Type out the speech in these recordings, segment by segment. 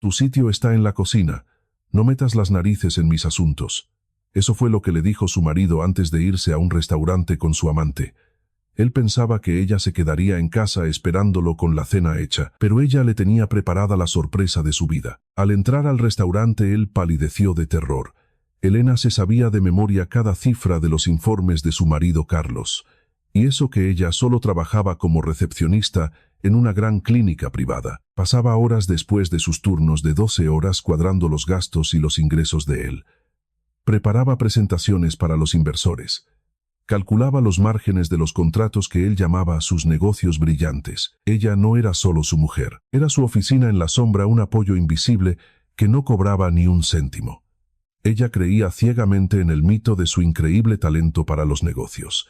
Tu sitio está en la cocina. No metas las narices en mis asuntos. Eso fue lo que le dijo su marido antes de irse a un restaurante con su amante. Él pensaba que ella se quedaría en casa esperándolo con la cena hecha, pero ella le tenía preparada la sorpresa de su vida. Al entrar al restaurante él palideció de terror. Elena se sabía de memoria cada cifra de los informes de su marido Carlos, y eso que ella solo trabajaba como recepcionista en una gran clínica privada. Pasaba horas después de sus turnos de 12 horas cuadrando los gastos y los ingresos de él. Preparaba presentaciones para los inversores. Calculaba los márgenes de los contratos que él llamaba sus negocios brillantes. Ella no era solo su mujer. Era su oficina en la sombra, un apoyo invisible que no cobraba ni un céntimo. Ella creía ciegamente en el mito de su increíble talento para los negocios.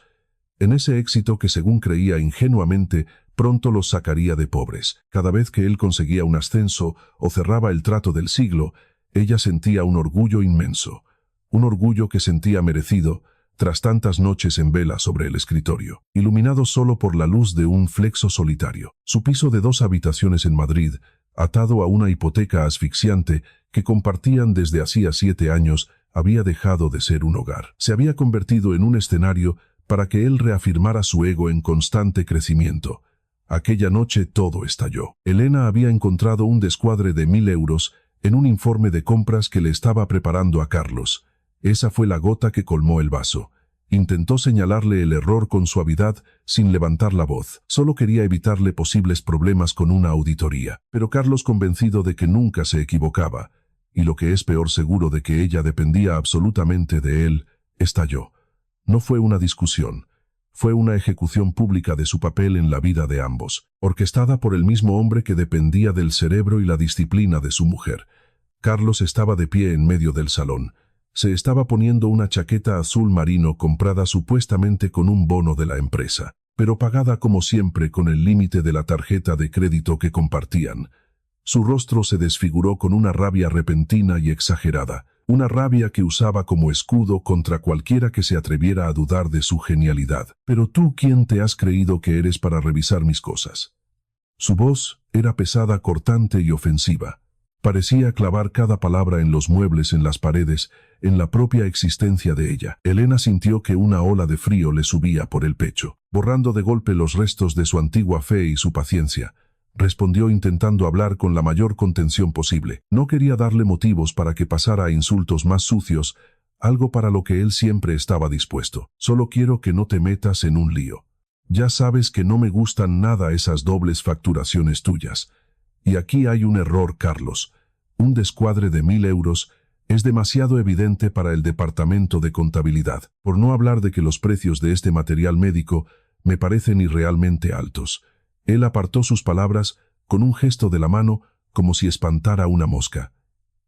En ese éxito que, según creía ingenuamente, pronto los sacaría de pobres. Cada vez que él conseguía un ascenso o cerraba el trato del siglo, ella sentía un orgullo inmenso. Un orgullo que sentía merecido tras tantas noches en vela sobre el escritorio, iluminado solo por la luz de un flexo solitario. Su piso de 2 habitaciones en Madrid, atado a una hipoteca asfixiante que compartían desde hacía 7 años, había dejado de ser un hogar. Se había convertido en un escenario para que él reafirmara su ego en constante crecimiento. Aquella noche todo estalló. Elena había encontrado un descuadre de 1.000 euros en un informe de compras que le estaba preparando a Carlos. Esa fue la gota que colmó el vaso. Intentó señalarle el error con suavidad, sin levantar la voz. Solo quería evitarle posibles problemas con una auditoría. Pero Carlos, convencido de que nunca se equivocaba, y lo que es peor, seguro de que ella dependía absolutamente de él, estalló. No fue una discusión. Fue una ejecución pública de su papel en la vida de ambos, orquestada por el mismo hombre que dependía del cerebro y la disciplina de su mujer. Carlos estaba de pie en medio del salón. Se estaba poniendo una chaqueta azul marino comprada supuestamente con un bono de la empresa, pero pagada como siempre con el límite de la tarjeta de crédito que compartían. Su rostro se desfiguró con una rabia repentina y exagerada, una rabia que usaba como escudo contra cualquiera que se atreviera a dudar de su genialidad. «¿Pero tú quién te has creído que eres para revisar mis cosas?» Su voz era pesada, cortante y ofensiva. Parecía clavar cada palabra en los muebles, en las paredes, en la propia existencia de ella. Elena sintió que una ola de frío le subía por el pecho, borrando de golpe los restos de su antigua fe y su paciencia. Respondió intentando hablar con la mayor contención posible. No quería darle motivos para que pasara a insultos más sucios, algo para lo que él siempre estaba dispuesto. «Solo quiero que no te metas en un lío. Ya sabes que no me gustan nada esas dobles facturaciones tuyas. Y aquí hay un error, Carlos. Un descuadre de 1.000 euros es demasiado evidente para el departamento de contabilidad, por no hablar de que los precios de este material médico me parecen irrealmente altos». Él apartó sus palabras con un gesto de la mano como si espantara una mosca.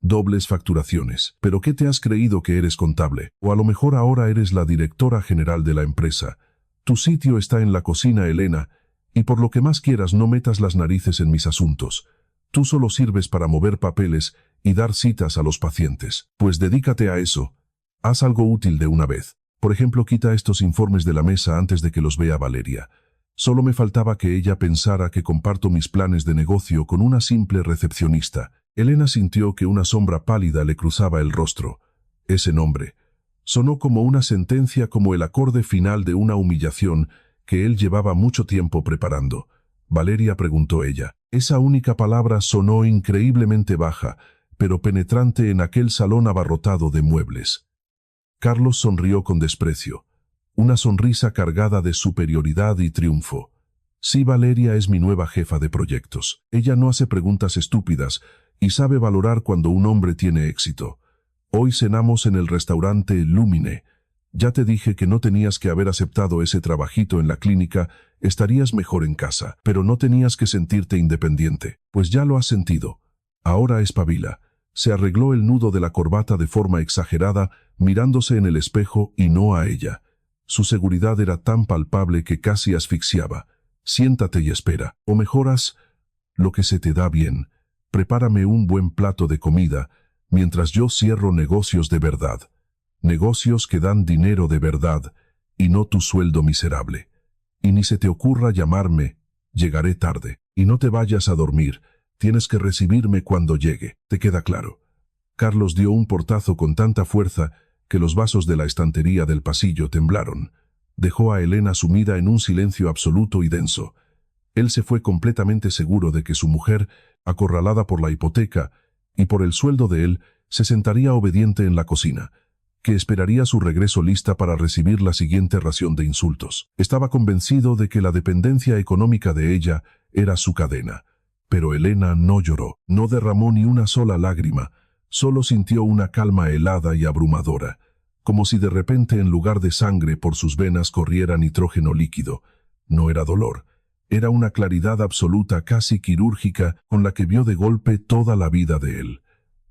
«Dobles facturaciones. ¿Pero qué te has creído que eres contable? O a lo mejor ahora eres la directora general de la empresa. Tu sitio está en la cocina, Elena, y por lo que más quieras no metas las narices en mis asuntos. Tú solo sirves para mover papeles y dar citas a los pacientes. Pues dedícate a eso. Haz algo útil de una vez. Por ejemplo, quita estos informes de la mesa antes de que los vea Valeria. Solo me faltaba que ella pensara que comparto mis planes de negocio con una simple recepcionista». Elena sintió que una sombra pálida le cruzaba el rostro. Ese nombre sonó como una sentencia, como el acorde final de una humillación que él llevaba mucho tiempo preparando. «Valeria», preguntó ella. Esa única palabra sonó increíblemente baja, pero penetrante en aquel salón abarrotado de muebles. Carlos sonrió con desprecio. Una sonrisa cargada de superioridad y triunfo. «Sí, Valeria es mi nueva jefa de proyectos. Ella no hace preguntas estúpidas y sabe valorar cuando un hombre tiene éxito. Hoy cenamos en el restaurante Lumine. Ya te dije que no tenías que haber aceptado ese trabajito en la clínica, estarías mejor en casa, pero no tenías que sentirte independiente. Pues ya lo has sentido. Ahora espabila». Se arregló el nudo de la corbata de forma exagerada, mirándose en el espejo y no a ella. Su seguridad era tan palpable que casi asfixiaba. «Siéntate y espera. O mejoras lo que se te da bien. Prepárame un buen plato de comida, mientras yo cierro negocios de verdad. Negocios que dan dinero de verdad, y no tu sueldo miserable. Y ni se te ocurra llamarme. Llegaré tarde. Y no te vayas a dormir. Tienes que recibirme cuando llegue, ¿te queda claro? Carlos dio un portazo con tanta fuerza que los vasos de la estantería del pasillo temblaron. Dejó a Elena sumida en un silencio absoluto y denso. Él se fue completamente seguro de que su mujer, acorralada por la hipoteca y por el sueldo de él, se sentaría obediente en la cocina, que esperaría su regreso lista para recibir la siguiente ración de insultos. Estaba convencido de que la dependencia económica de ella era su cadena. Pero Elena no lloró, no derramó ni una sola lágrima, solo sintió una calma helada y abrumadora, como si de repente en lugar de sangre por sus venas corriera nitrógeno líquido. No era dolor, era una claridad absoluta, casi quirúrgica, con la que vio de golpe toda la vida de él,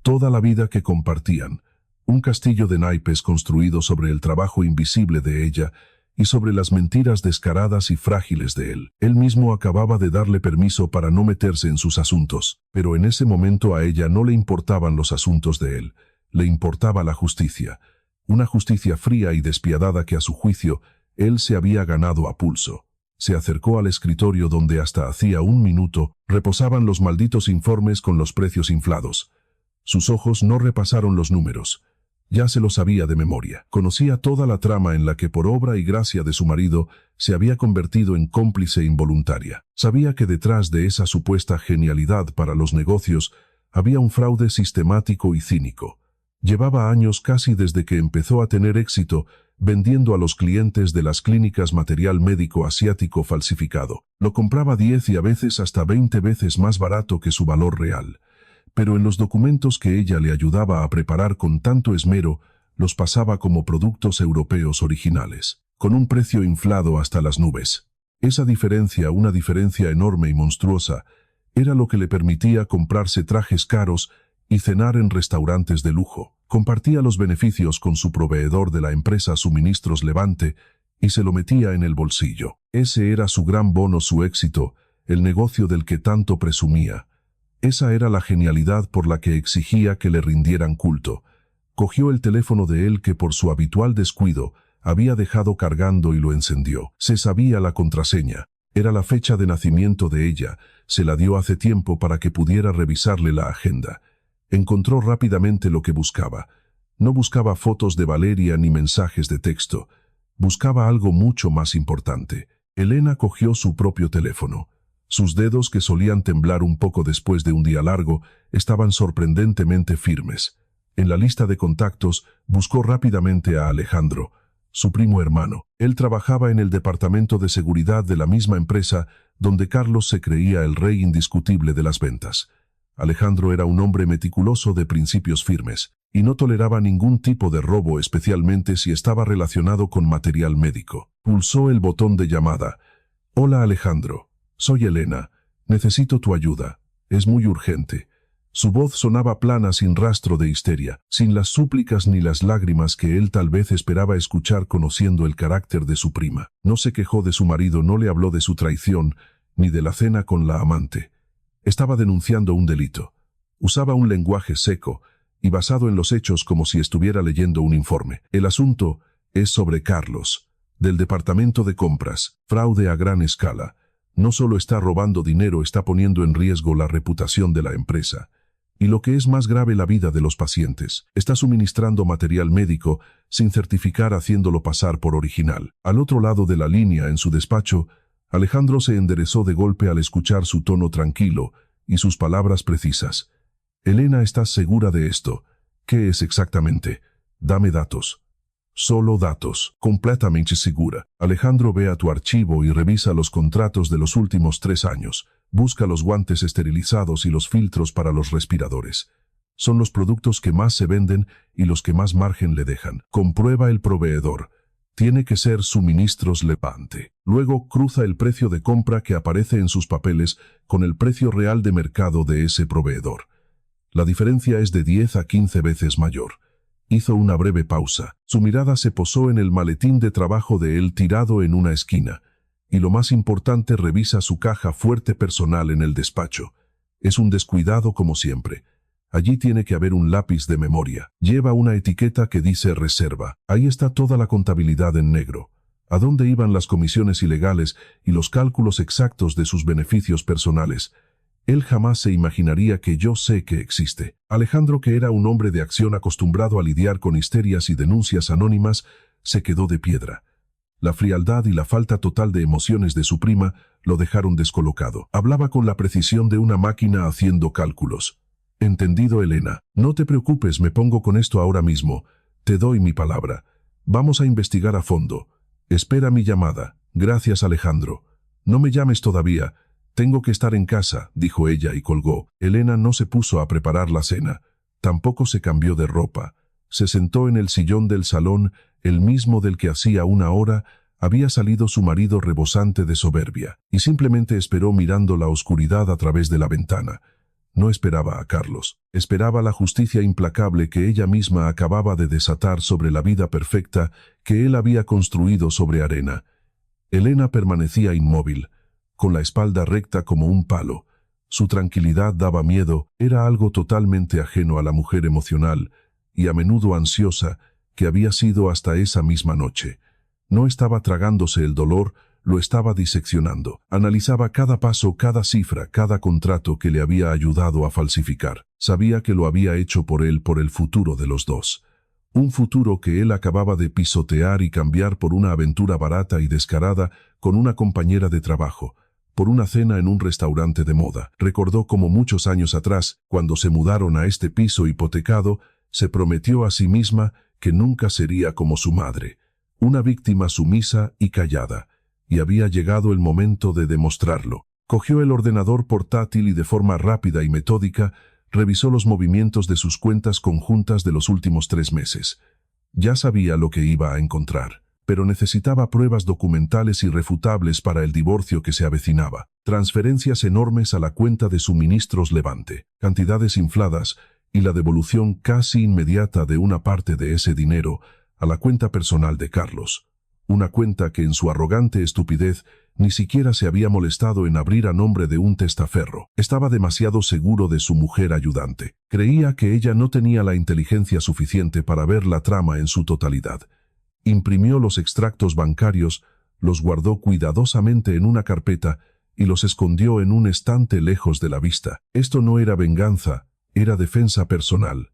toda la vida que compartían, un castillo de naipes construido sobre el trabajo invisible de ella y sobre las mentiras descaradas y frágiles de él. Él mismo acababa de darle permiso para no meterse en sus asuntos, pero en ese momento a ella no le importaban los asuntos de él, le importaba la justicia, una justicia fría y despiadada que a su juicio él se había ganado a pulso. Se acercó al escritorio donde hasta hacía un minuto reposaban los malditos informes con los precios inflados. Sus ojos no repasaron los números. Ya se lo sabía de memoria. Conocía toda la trama en la que por obra y gracia de su marido se había convertido en cómplice involuntaria. Sabía que detrás de esa supuesta genialidad para los negocios había un fraude sistemático y cínico. Llevaba años casi desde que empezó a tener éxito vendiendo a los clientes de las clínicas material médico asiático falsificado. Lo compraba 10 y a veces hasta 20 veces más barato que su valor real. Pero en los documentos que ella le ayudaba a preparar con tanto esmero, los pasaba como productos europeos originales, con un precio inflado hasta las nubes. Esa diferencia, una diferencia enorme y monstruosa, era lo que le permitía comprarse trajes caros y cenar en restaurantes de lujo. Compartía los beneficios con su proveedor de la empresa Suministros Levante y se lo metía en el bolsillo. Ese era su gran bono, su éxito, el negocio del que tanto presumía. Esa era la genialidad por la que exigía que le rindieran culto. Cogió el teléfono de él que por su habitual descuido había dejado cargando y lo encendió. Se sabía la contraseña. Era la fecha de nacimiento de ella. Se la dio hace tiempo para que pudiera revisarle la agenda. Encontró rápidamente lo que buscaba. No buscaba fotos de Valeria ni mensajes de texto. Buscaba algo mucho más importante. Elena cogió su propio teléfono. Sus dedos, que solían temblar un poco después de un día largo, estaban sorprendentemente firmes. En la lista de contactos buscó rápidamente a Alejandro, su primo hermano. Él trabajaba en el departamento de seguridad de la misma empresa donde Carlos se creía el rey indiscutible de las ventas. Alejandro era un hombre meticuloso de principios firmes, y no toleraba ningún tipo de robo, especialmente si estaba relacionado con material médico. Pulsó el botón de llamada. «Hola Alejandro. Soy Elena. Necesito tu ayuda. Es muy urgente». Su voz sonaba plana, sin rastro de histeria, sin las súplicas ni las lágrimas que él tal vez esperaba escuchar conociendo el carácter de su prima. No se quejó de su marido, no le habló de su traición, ni de la cena con la amante. Estaba denunciando un delito. Usaba un lenguaje seco y basado en los hechos como si estuviera leyendo un informe. El asunto es sobre Carlos, del departamento de compras, fraude a gran escala. No solo está robando dinero, está poniendo en riesgo la reputación de la empresa. Y lo que es más grave, la vida de los pacientes. Está suministrando material médico sin certificar, haciéndolo pasar por original. Al otro lado de la línea, en su despacho, Alejandro se enderezó de golpe al escuchar su tono tranquilo y sus palabras precisas. «Elena, ¿estás segura de esto? ¿Qué es exactamente? Dame datos». «Solo datos». «Completamente segura». «Alejandro, ve a tu archivo y revisa los contratos de los últimos 3 años. Busca los guantes esterilizados y los filtros para los respiradores. Son los productos que más se venden y los que más margen le dejan. Comprueba el proveedor. Tiene que ser Suministros Levante». Luego cruza el precio de compra que aparece en sus papeles con el precio real de mercado de ese proveedor. La diferencia es de 10 a 15 veces mayor. Hizo una breve pausa. Su mirada se posó en el maletín de trabajo de él tirado en una esquina. Y lo más importante, revisa su caja fuerte personal en el despacho. Es un descuidado como siempre. Allí tiene que haber un lápiz de memoria. Lleva una etiqueta que dice reserva. Ahí está toda la contabilidad en negro. ¿A dónde iban las comisiones ilegales y los cálculos exactos de sus beneficios personales? Él jamás se imaginaría que yo sé que existe. Alejandro, que era un hombre de acción acostumbrado a lidiar con histerias y denuncias anónimas, se quedó de piedra. La frialdad y la falta total de emociones de su prima lo dejaron descolocado. Hablaba con la precisión de una máquina haciendo cálculos. Entendido, Elena. No te preocupes, me pongo con esto ahora mismo. Te doy mi palabra. Vamos a investigar a fondo. Espera mi llamada. Gracias, Alejandro. No me llames todavía. Tengo que estar en casa, dijo ella y colgó. Elena no se puso a preparar la cena. Tampoco se cambió de ropa. Se sentó en el sillón del salón, el mismo del que hacía una hora había salido su marido rebosante de soberbia, y simplemente esperó mirando la oscuridad a través de la ventana. No esperaba a Carlos. Esperaba la justicia implacable que ella misma acababa de desatar sobre la vida perfecta que él había construido sobre arena. Elena permanecía inmóvil, con la espalda recta como un palo. Su tranquilidad daba miedo, era algo totalmente ajeno a la mujer emocional y a menudo ansiosa que había sido hasta esa misma noche. No estaba tragándose el dolor, lo estaba diseccionando. Analizaba cada paso, cada cifra, cada contrato que le había ayudado a falsificar. Sabía que lo había hecho por él, por el futuro de los dos. Un futuro que él acababa de pisotear y cambiar por una aventura barata y descarada con una compañera de trabajo, por una cena en un restaurante de moda. Recordó cómo muchos años atrás, cuando se mudaron a este piso hipotecado, se prometió a sí misma que nunca sería como su madre, una víctima sumisa y callada, y había llegado el momento de demostrarlo. Cogió el ordenador portátil y de forma rápida y metódica revisó los movimientos de sus cuentas conjuntas de los últimos 3 meses. Ya sabía lo que iba a encontrar, pero necesitaba pruebas documentales irrefutables para el divorcio que se avecinaba. Transferencias enormes a la cuenta de suministros Levante, cantidades infladas y la devolución casi inmediata de una parte de ese dinero a la cuenta personal de Carlos. Una cuenta que en su arrogante estupidez ni siquiera se había molestado en abrir a nombre de un testaferro. Estaba demasiado seguro de su mujer ayudante. Creía que ella no tenía la inteligencia suficiente para ver la trama en su totalidad. Imprimió los extractos bancarios, los guardó cuidadosamente en una carpeta y los escondió en un estante lejos de la vista. Esto no era venganza, era defensa personal.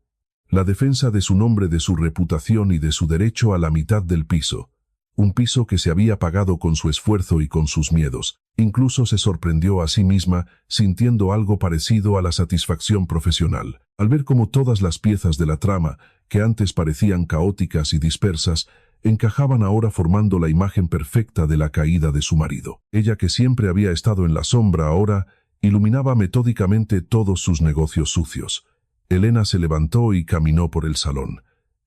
La defensa de su nombre, de su reputación y de su derecho a la mitad del piso. Un piso que se había pagado con su esfuerzo y con sus miedos. Incluso se sorprendió a sí misma, sintiendo algo parecido a la satisfacción profesional, al ver cómo todas las piezas de la trama, que antes parecían caóticas y dispersas, encajaban ahora formando la imagen perfecta de la caída de su marido. Ella, que siempre había estado en la sombra, ahora iluminaba metódicamente todos sus negocios sucios. Elena se levantó y caminó por el salón.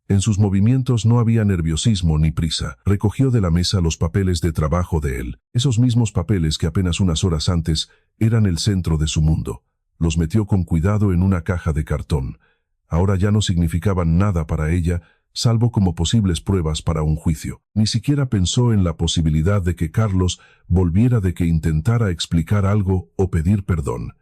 En sus movimientos no había nerviosismo ni prisa. Recogió de la mesa los papeles de trabajo de él, esos mismos papeles que apenas unas horas antes eran el centro de su mundo. Los metió con cuidado en una caja de cartón. Ahora ya no significaban nada para ella, salvo como posibles pruebas para un juicio. Ni siquiera pensó en la posibilidad de que Carlos volviera, de que intentara explicar algo o pedir perdón.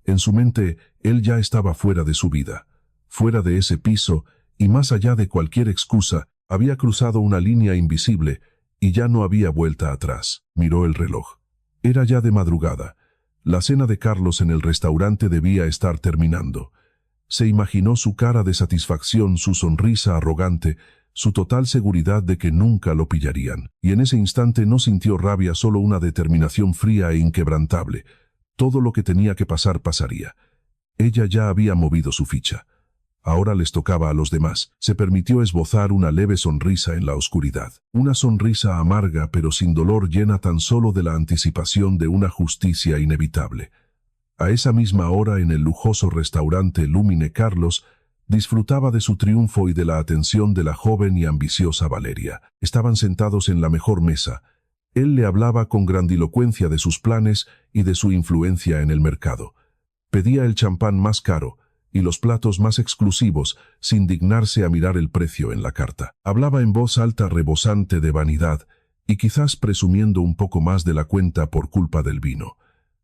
En su mente, él ya estaba fuera de su vida, fuera de ese piso, y más allá de cualquier excusa, había cruzado una línea invisible y ya no había vuelta atrás. Miró el reloj. Era ya de madrugada. La cena de Carlos en el restaurante debía estar terminando. Se imaginó su cara de satisfacción, su sonrisa arrogante, su total seguridad de que nunca lo pillarían. Y en ese instante no sintió rabia, solo una determinación fría e inquebrantable. Todo lo que tenía que pasar pasaría. Ella ya había movido su ficha. Ahora les tocaba a los demás. Se permitió esbozar una leve sonrisa en la oscuridad. Una sonrisa amarga pero sin dolor, llena tan solo de la anticipación de una justicia inevitable. A esa misma hora, en el lujoso restaurante Lumine, Carlos disfrutaba de su triunfo y de la atención de la joven y ambiciosa Valeria. Estaban sentados en la mejor mesa. Él le hablaba con grandilocuencia de sus planes y de su influencia en el mercado. Pedía el champán más caro y los platos más exclusivos, sin dignarse a mirar el precio en la carta. Hablaba en voz alta, rebosante de vanidad, y quizás presumiendo un poco más de la cuenta por culpa del vino.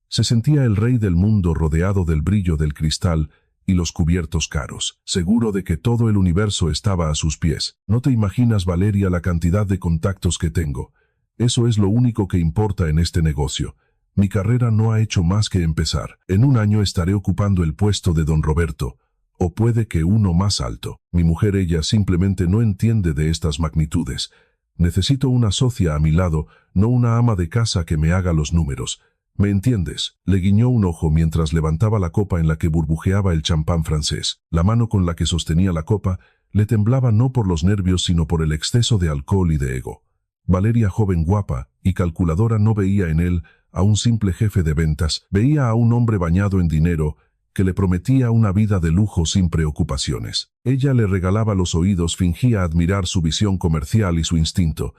Se sentía el rey del mundo, rodeado del brillo del cristal y los cubiertos caros, seguro de que todo el universo estaba a sus pies. No te imaginas, Valeria, la cantidad de contactos que tengo. Eso es lo único que importa en este negocio. Mi carrera no ha hecho más que empezar. En un año estaré ocupando el puesto de don Roberto, o puede que uno más alto. Mi mujer, ella simplemente no entiende de estas magnitudes. Necesito una socia a mi lado, no una ama de casa que me haga los números. ¿Me entiendes? Le guiñó un ojo mientras levantaba la copa en la que burbujeaba el champán francés. La mano con la que sostenía la copa le temblaba no por los nervios sino por el exceso de alcohol y de ego. Valeria, joven, guapa y calculadora, no veía en él a un simple jefe de ventas, veía a un hombre bañado en dinero que le prometía una vida de lujo sin preocupaciones. Ella le regalaba los oídos, fingía admirar su visión comercial y su instinto,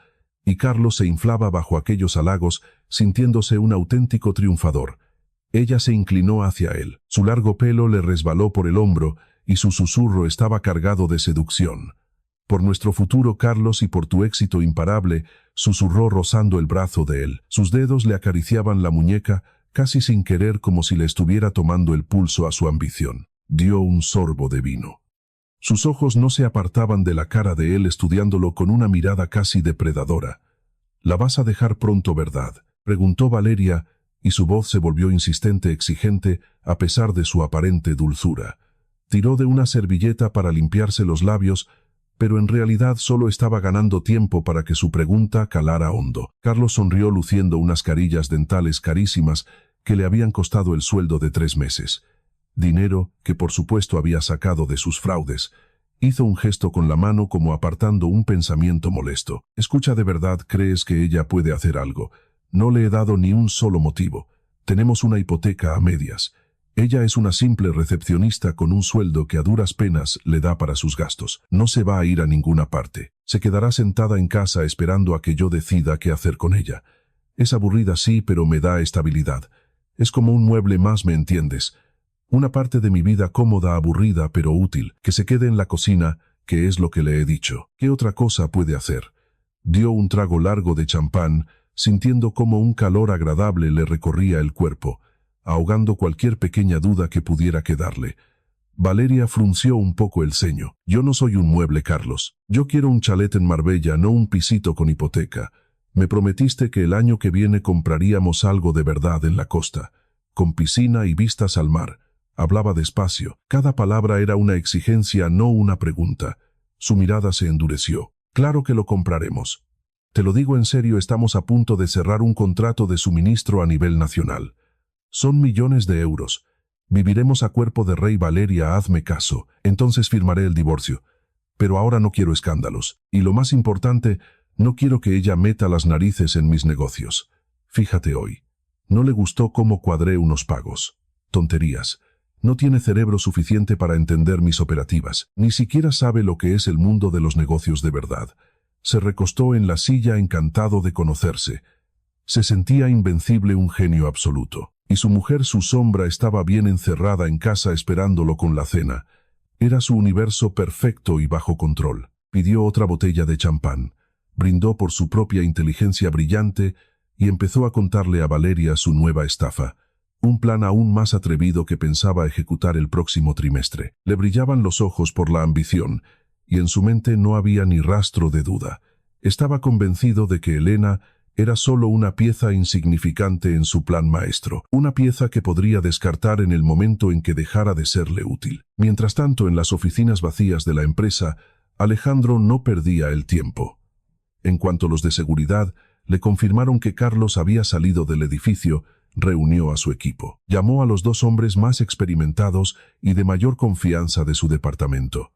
y Carlos se inflaba bajo aquellos halagos, sintiéndose un auténtico triunfador. Ella se inclinó hacia él. Su largo pelo le resbaló por el hombro y su susurro estaba cargado de seducción. «Por nuestro futuro, Carlos, y por tu éxito imparable», susurró rozando el brazo de él. Sus dedos le acariciaban la muñeca, casi sin querer, como si le estuviera tomando el pulso a su ambición. Dio un sorbo de vino. Sus ojos no se apartaban de la cara de él, estudiándolo con una mirada casi depredadora. «¿La vas a dejar pronto, verdad?», preguntó Valeria, y su voz se volvió insistente, exigente, a pesar de su aparente dulzura. Tiró de una servilleta para limpiarse los labios, pero en realidad solo estaba ganando tiempo para que su pregunta calara hondo. Carlos sonrió, luciendo unas carillas dentales carísimas que le habían costado el sueldo de 3 meses. Dinero que por supuesto había sacado de sus fraudes. Hizo un gesto con la mano como apartando un pensamiento molesto. «Escucha, ¿de verdad crees que ella puede hacer algo? No le he dado ni un solo motivo. Tenemos una hipoteca a medias. Ella es una simple recepcionista con un sueldo que a duras penas le da para sus gastos. No se va a ir a ninguna parte. Se quedará sentada en casa esperando a que yo decida qué hacer con ella. Es aburrida, sí, pero me da estabilidad. Es como un mueble más, ¿me entiendes? Una parte de mi vida cómoda, aburrida, pero útil. Que se quede en la cocina, que es lo que le he dicho. ¿Qué otra cosa puede hacer?». Dio un trago largo de champán, sintiendo cómo un calor agradable le recorría el cuerpo, ahogando cualquier pequeña duda que pudiera quedarle. Valeria frunció un poco el ceño. «Yo no soy un mueble, Carlos. Yo quiero un chalet en Marbella, no un pisito con hipoteca. Me prometiste que el año que viene compraríamos algo de verdad en la costa, con piscina y vistas al mar». Hablaba despacio. Cada palabra era una exigencia, no una pregunta. Su mirada se endureció. «Claro que lo compraremos. Te lo digo en serio, estamos a punto de cerrar un contrato de suministro a nivel nacional. Son millones de euros. Viviremos a cuerpo de rey, Valeria, hazme caso. Entonces firmaré el divorcio. Pero ahora no quiero escándalos. Y lo más importante, no quiero que ella meta las narices en mis negocios. Fíjate hoy. No le gustó cómo cuadré unos pagos. Tonterías. No tiene cerebro suficiente para entender mis operativas. Ni siquiera sabe lo que es el mundo de los negocios de verdad». Se recostó en la silla, encantado de conocerse. Se sentía invencible, un genio absoluto. Y su mujer, su sombra, estaba bien encerrada en casa esperándolo con la cena. Era su universo perfecto y bajo control. Pidió otra botella de champán. Brindó por su propia inteligencia brillante y empezó a contarle a Valeria su nueva estafa. Un plan aún más atrevido que pensaba ejecutar el próximo trimestre. Le brillaban los ojos por la ambición, y en su mente no había ni rastro de duda. Estaba convencido de que Elena era solo una pieza insignificante en su plan maestro, una pieza que podría descartar en el momento en que dejara de serle útil. Mientras tanto, en las oficinas vacías de la empresa, Alejandro no perdía el tiempo. En cuanto los de seguridad le confirmaron que Carlos había salido del edificio, reunió a su equipo. Llamó a los 2 hombres más experimentados y de mayor confianza de su departamento.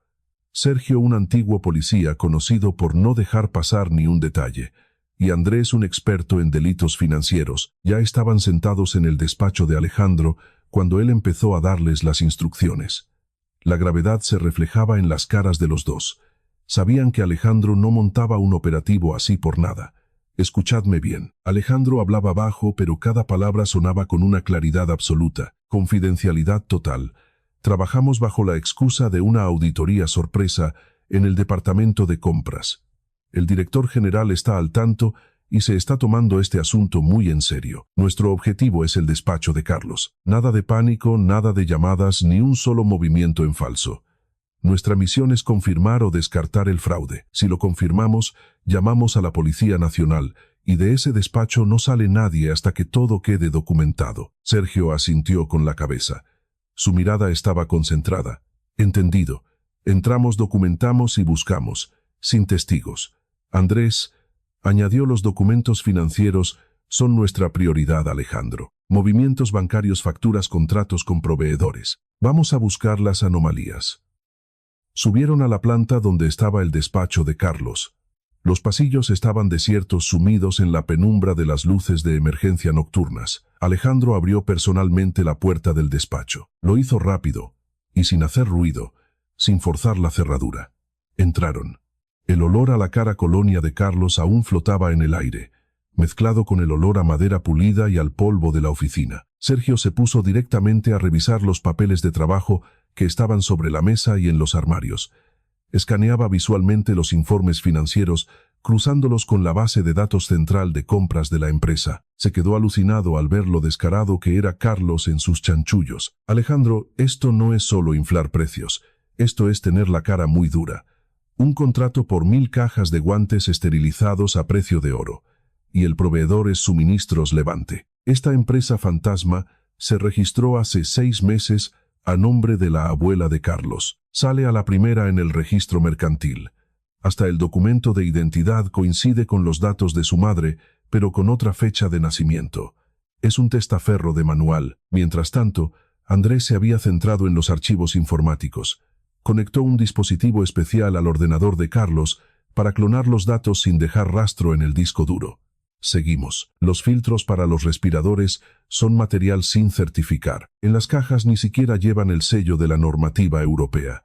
Sergio, un antiguo policía conocido por no dejar pasar ni un detalle, y Andrés, un experto en delitos financieros, ya estaban sentados en el despacho de Alejandro cuando él empezó a darles las instrucciones. La gravedad se reflejaba en las caras de los dos. Sabían que Alejandro no montaba un operativo así por nada. «Escuchadme bien». Alejandro hablaba bajo, pero cada palabra sonaba con una claridad absoluta. «Confidencialidad total. Trabajamos bajo la excusa de una auditoría sorpresa en el departamento de compras. El director general está al tanto y se está tomando este asunto muy en serio. Nuestro objetivo es el despacho de Carlos. Nada de pánico, nada de llamadas, ni un solo movimiento en falso. Nuestra misión es confirmar o descartar el fraude. Si lo confirmamos, llamamos a la Policía Nacional Y de ese despacho no sale nadie hasta que todo quede documentado. Sergio asintió con la cabeza. Su mirada estaba concentrada. Entendido. Entramos, documentamos y buscamos. Sin testigos. Andrés, añadió, los documentos financieros son nuestra prioridad, Alejandro. Movimientos bancarios, facturas, contratos con proveedores. Vamos a buscar las anomalías. Subieron a la planta donde estaba el despacho de Carlos. Los pasillos estaban desiertos, sumidos en la penumbra de las luces de emergencia nocturnas. Alejandro abrió personalmente la puerta del despacho. Lo hizo rápido y sin hacer ruido, sin forzar la cerradura. Entraron. El olor a la cara colonia de Carlos aún flotaba en el aire, mezclado con el olor a madera pulida y al polvo de la oficina. Sergio se puso directamente a revisar los papeles de trabajo que estaban sobre la mesa y en los armarios. Escaneaba visualmente los informes financieros, cruzándolos con la base de datos central de compras de la empresa. Se quedó alucinado al ver lo descarado que era Carlos en sus chanchullos. Alejandro, esto no es solo inflar precios, esto es tener la cara muy dura. Un contrato por 1000 cajas de guantes esterilizados a precio de oro. Y el proveedor es Suministros Levante. Esta empresa fantasma se registró hace 6 meses a nombre de la abuela de Carlos. Sale a la primera en el registro mercantil. Hasta el documento de identidad coincide con los datos de su madre, pero con otra fecha de nacimiento. Es un testaferro de manual. Mientras tanto, Andrés se había centrado en los archivos informáticos. Conectó un dispositivo especial al ordenador de Carlos para clonar los datos sin dejar rastro en el disco duro. Seguimos. Los filtros para los respiradores son material sin certificar. En las cajas ni siquiera llevan el sello de la normativa europea.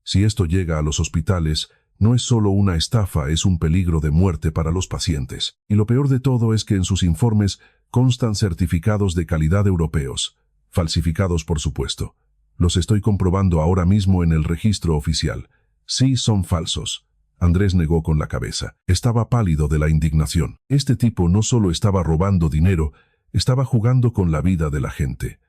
Si esto llega a los hospitales, no es solo una estafa, es un peligro de muerte para los pacientes. Y lo peor de todo es que en sus informes constan certificados de calidad europeos. Falsificados, por supuesto. Los estoy comprobando ahora mismo en el registro oficial. Sí, son falsos. Andrés negó con la cabeza. Estaba pálido de la indignación. Este tipo no solo estaba robando dinero, estaba jugando con la vida de la gente.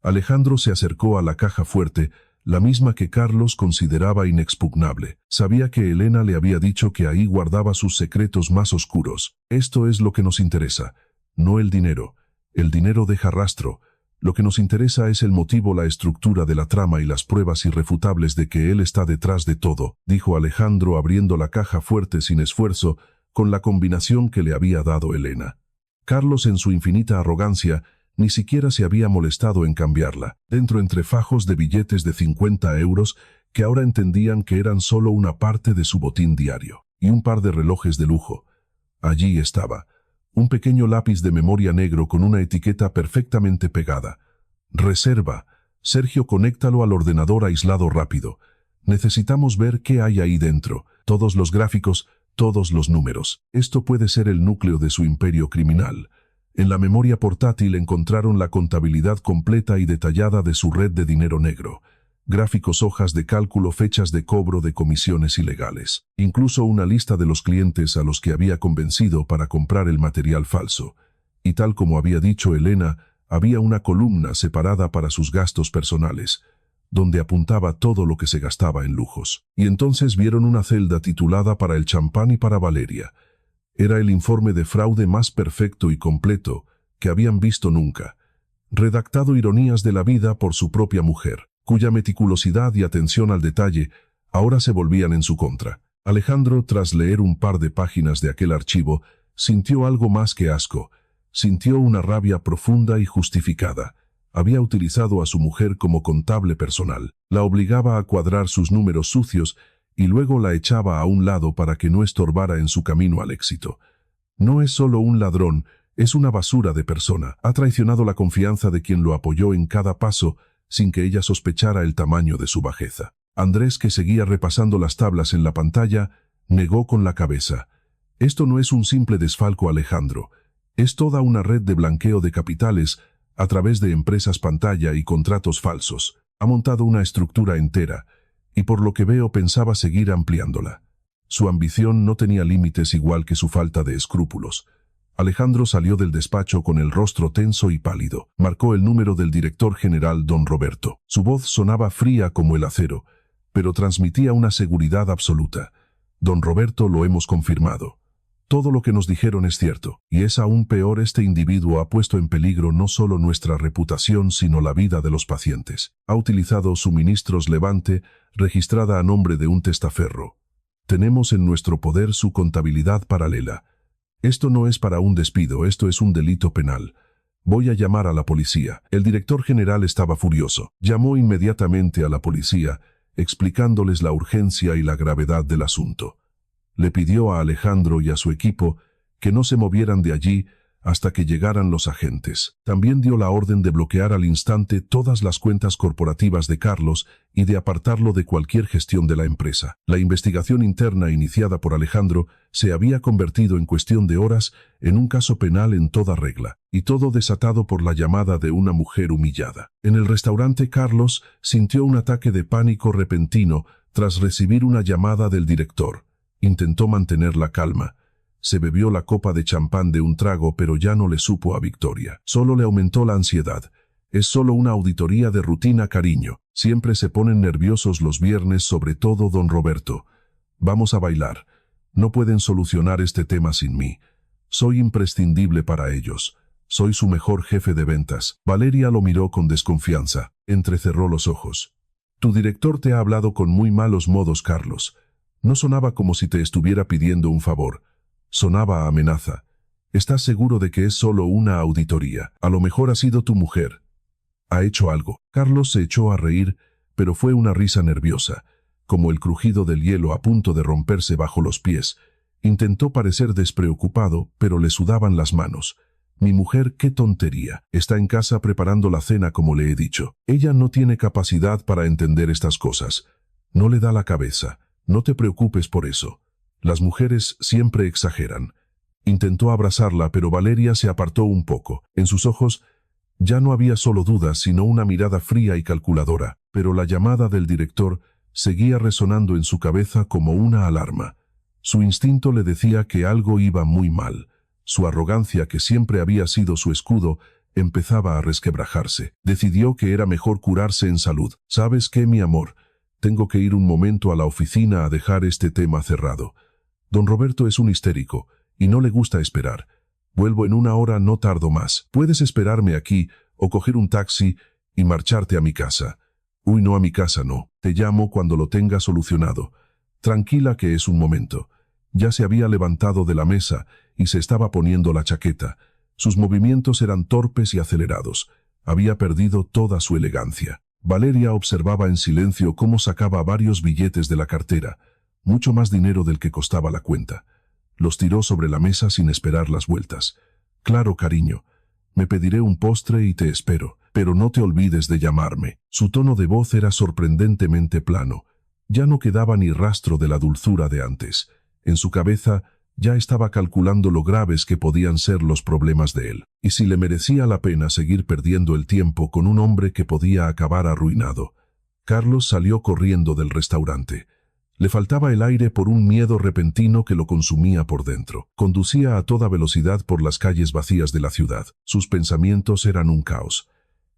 Alejandro se acercó a la caja fuerte, la misma que Carlos consideraba inexpugnable. Sabía que Elena le había dicho que ahí guardaba sus secretos más oscuros. Esto es lo que nos interesa, no el dinero. El dinero deja rastro. Lo que nos interesa es el motivo, la estructura de la trama y las pruebas irrefutables de que él está detrás de todo, dijo Alejandro abriendo la caja fuerte sin esfuerzo, con la combinación que le había dado Elena. Carlos, en su infinita arrogancia, ni siquiera se había molestado en cambiarla. Dentro, entre fajos de billetes de 50 euros, que ahora entendían que eran solo una parte de su botín diario, y un par de relojes de lujo. Allí estaba. Un pequeño lápiz de memoria negro con una etiqueta perfectamente pegada. Reserva. Sergio, conéctalo al ordenador aislado rápido. Necesitamos ver qué hay ahí dentro. Todos los gráficos, todos los números. Esto puede ser el núcleo de su imperio criminal. En la memoria portátil encontraron la contabilidad completa y detallada de su red de dinero negro. Gráficos, hojas de cálculo, fechas de cobro de comisiones ilegales. Incluso una lista de los clientes a los que había convencido para comprar el material falso. Y tal como había dicho Elena, había una columna separada para sus gastos personales, donde apuntaba todo lo que se gastaba en lujos. Y entonces vieron una celda titulada para el champán y para Valeria. Era el informe de fraude más perfecto y completo que habían visto nunca. Redactado ironías de la vida por su propia mujer, cuya meticulosidad y atención al detalle ahora se volvían en su contra. Alejandro, tras leer un par de páginas de aquel archivo, sintió algo más que asco. Sintió una rabia profunda y justificada. Había utilizado a su mujer como contable personal. La obligaba a cuadrar sus números sucios y luego la echaba a un lado para que no estorbara en su camino al éxito. No es solo un ladrón, es una basura de persona. Ha traicionado la confianza de quien lo apoyó en cada paso, sin que ella sospechara el tamaño de su bajeza. Andrés, que seguía repasando las tablas en la pantalla, negó con la cabeza. Esto no es un simple desfalco, Alejandro. Es toda una red de blanqueo de capitales a través de empresas pantalla y contratos falsos. Ha montado una estructura entera, y por lo que veo pensaba seguir ampliándola. Su ambición no tenía límites, igual que su falta de escrúpulos. Alejandro salió del despacho con el rostro tenso y pálido. Marcó el número del director general, don Roberto. Su voz sonaba fría como el acero, pero transmitía una seguridad absoluta. Don Roberto, lo hemos confirmado. Todo lo que nos dijeron es cierto, y es aún peor, este individuo ha puesto en peligro no solo nuestra reputación, sino la vida de los pacientes. Ha utilizado suministros Levante, registrada a nombre de un testaferro. Tenemos en nuestro poder su contabilidad paralela. Esto no es para un despido, esto es un delito penal. Voy a llamar a la policía. El director general estaba furioso. Llamó inmediatamente a la policía, explicándoles la urgencia y la gravedad del asunto. Le pidió a Alejandro y a su equipo que no se movieran de allí hasta que llegaran los agentes. También dio la orden de bloquear al instante todas las cuentas corporativas de Carlos y de apartarlo de cualquier gestión de la empresa. La investigación interna iniciada por Alejandro se había convertido en cuestión de horas en un caso penal en toda regla, y todo desatado por la llamada de una mujer humillada. En el restaurante, Carlos sintió un ataque de pánico repentino tras recibir una llamada del director. Intentó mantener la calma. Se bebió la copa de champán de un trago, pero ya no le supo a victoria. Solo le aumentó la ansiedad. Es solo una auditoría de rutina, cariño. Siempre se ponen nerviosos los viernes, sobre todo don Roberto. Vamos a bailar. No pueden solucionar este tema sin mí. Soy imprescindible para ellos. Soy su mejor jefe de ventas. Valeria lo miró con desconfianza. Entrecerró los ojos. Tu director te ha hablado con muy malos modos, Carlos. No sonaba como si te estuviera pidiendo un favor. Sonaba a amenaza. ¿Estás seguro de que es solo una auditoría? A lo mejor ha sido tu mujer. ¿Ha hecho algo? Carlos se echó a reír, pero fue una risa nerviosa, como el crujido del hielo a punto de romperse bajo los pies. Intentó parecer despreocupado, pero le sudaban las manos. Mi mujer, qué tontería. Está en casa preparando la cena, como le he dicho. Ella no tiene capacidad para entender estas cosas. No le da la cabeza. No te preocupes por eso. Las mujeres siempre exageran. Intentó abrazarla, pero Valeria se apartó un poco. En sus ojos ya no había solo dudas, sino una mirada fría y calculadora. Pero la llamada del director seguía resonando en su cabeza como una alarma. Su instinto le decía que algo iba muy mal. Su arrogancia, que siempre había sido su escudo, empezaba a resquebrajarse. Decidió que era mejor curarse en salud. ¿Sabes qué, mi amor? Tengo que ir un momento a la oficina a dejar este tema cerrado. Don Roberto es un histérico, y no le gusta esperar. Vuelvo en una hora, no tardo más. Puedes esperarme aquí, o coger un taxi y marcharte a mi casa. Uy, no, a mi casa no. Te llamo cuando lo tenga solucionado. Tranquila, que es un momento. Ya se había levantado de la mesa y se estaba poniendo la chaqueta. Sus movimientos eran torpes y acelerados. Había perdido toda su elegancia. Valeria observaba en silencio cómo sacaba varios billetes de la cartera, mucho más dinero del que costaba la cuenta. Los tiró sobre la mesa sin esperar las vueltas. Claro, cariño. Me pediré un postre y te espero, pero no te olvides de llamarme. Su tono de voz era sorprendentemente plano. Ya no quedaba ni rastro de la dulzura de antes. En su cabeza ya estaba calculando lo graves que podían ser los problemas de él, y si le merecía la pena seguir perdiendo el tiempo con un hombre que podía acabar arruinado. Carlos salió corriendo del restaurante. Le faltaba el aire por un miedo repentino que lo consumía por dentro. Conducía a toda velocidad por las calles vacías de la ciudad. Sus pensamientos eran un caos.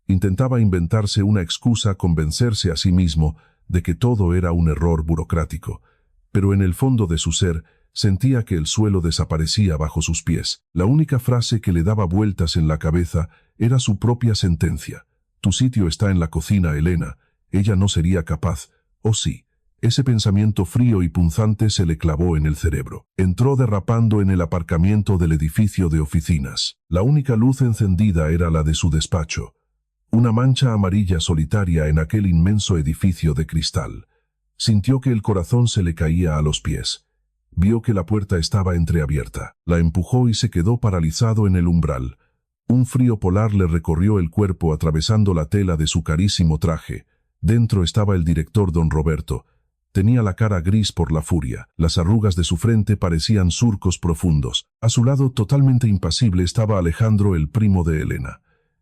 Intentaba inventarse una excusa, convencerse a sí mismo de que todo era un error burocrático, pero en el fondo de su ser sentía que el suelo desaparecía bajo sus pies. La única frase que le daba vueltas en la cabeza era su propia sentencia. Tu sitio está en la cocina, Elena. Ella no sería capaz. ¿O sí? Ese pensamiento frío y punzante se le clavó en el cerebro. Entró derrapando en el aparcamiento del edificio de oficinas. La única luz encendida era la de su despacho. Una mancha amarilla solitaria en aquel inmenso edificio de cristal. Sintió que el corazón se le caía a los pies. Vio que la puerta estaba entreabierta. La empujó y se quedó paralizado en el umbral. Un frío polar le recorrió el cuerpo atravesando la tela de su carísimo traje. Dentro estaba el director don Roberto. Tenía la cara gris por la furia. Las arrugas de su frente parecían surcos profundos. A su lado, totalmente impasible, estaba Alejandro, el primo de Elena.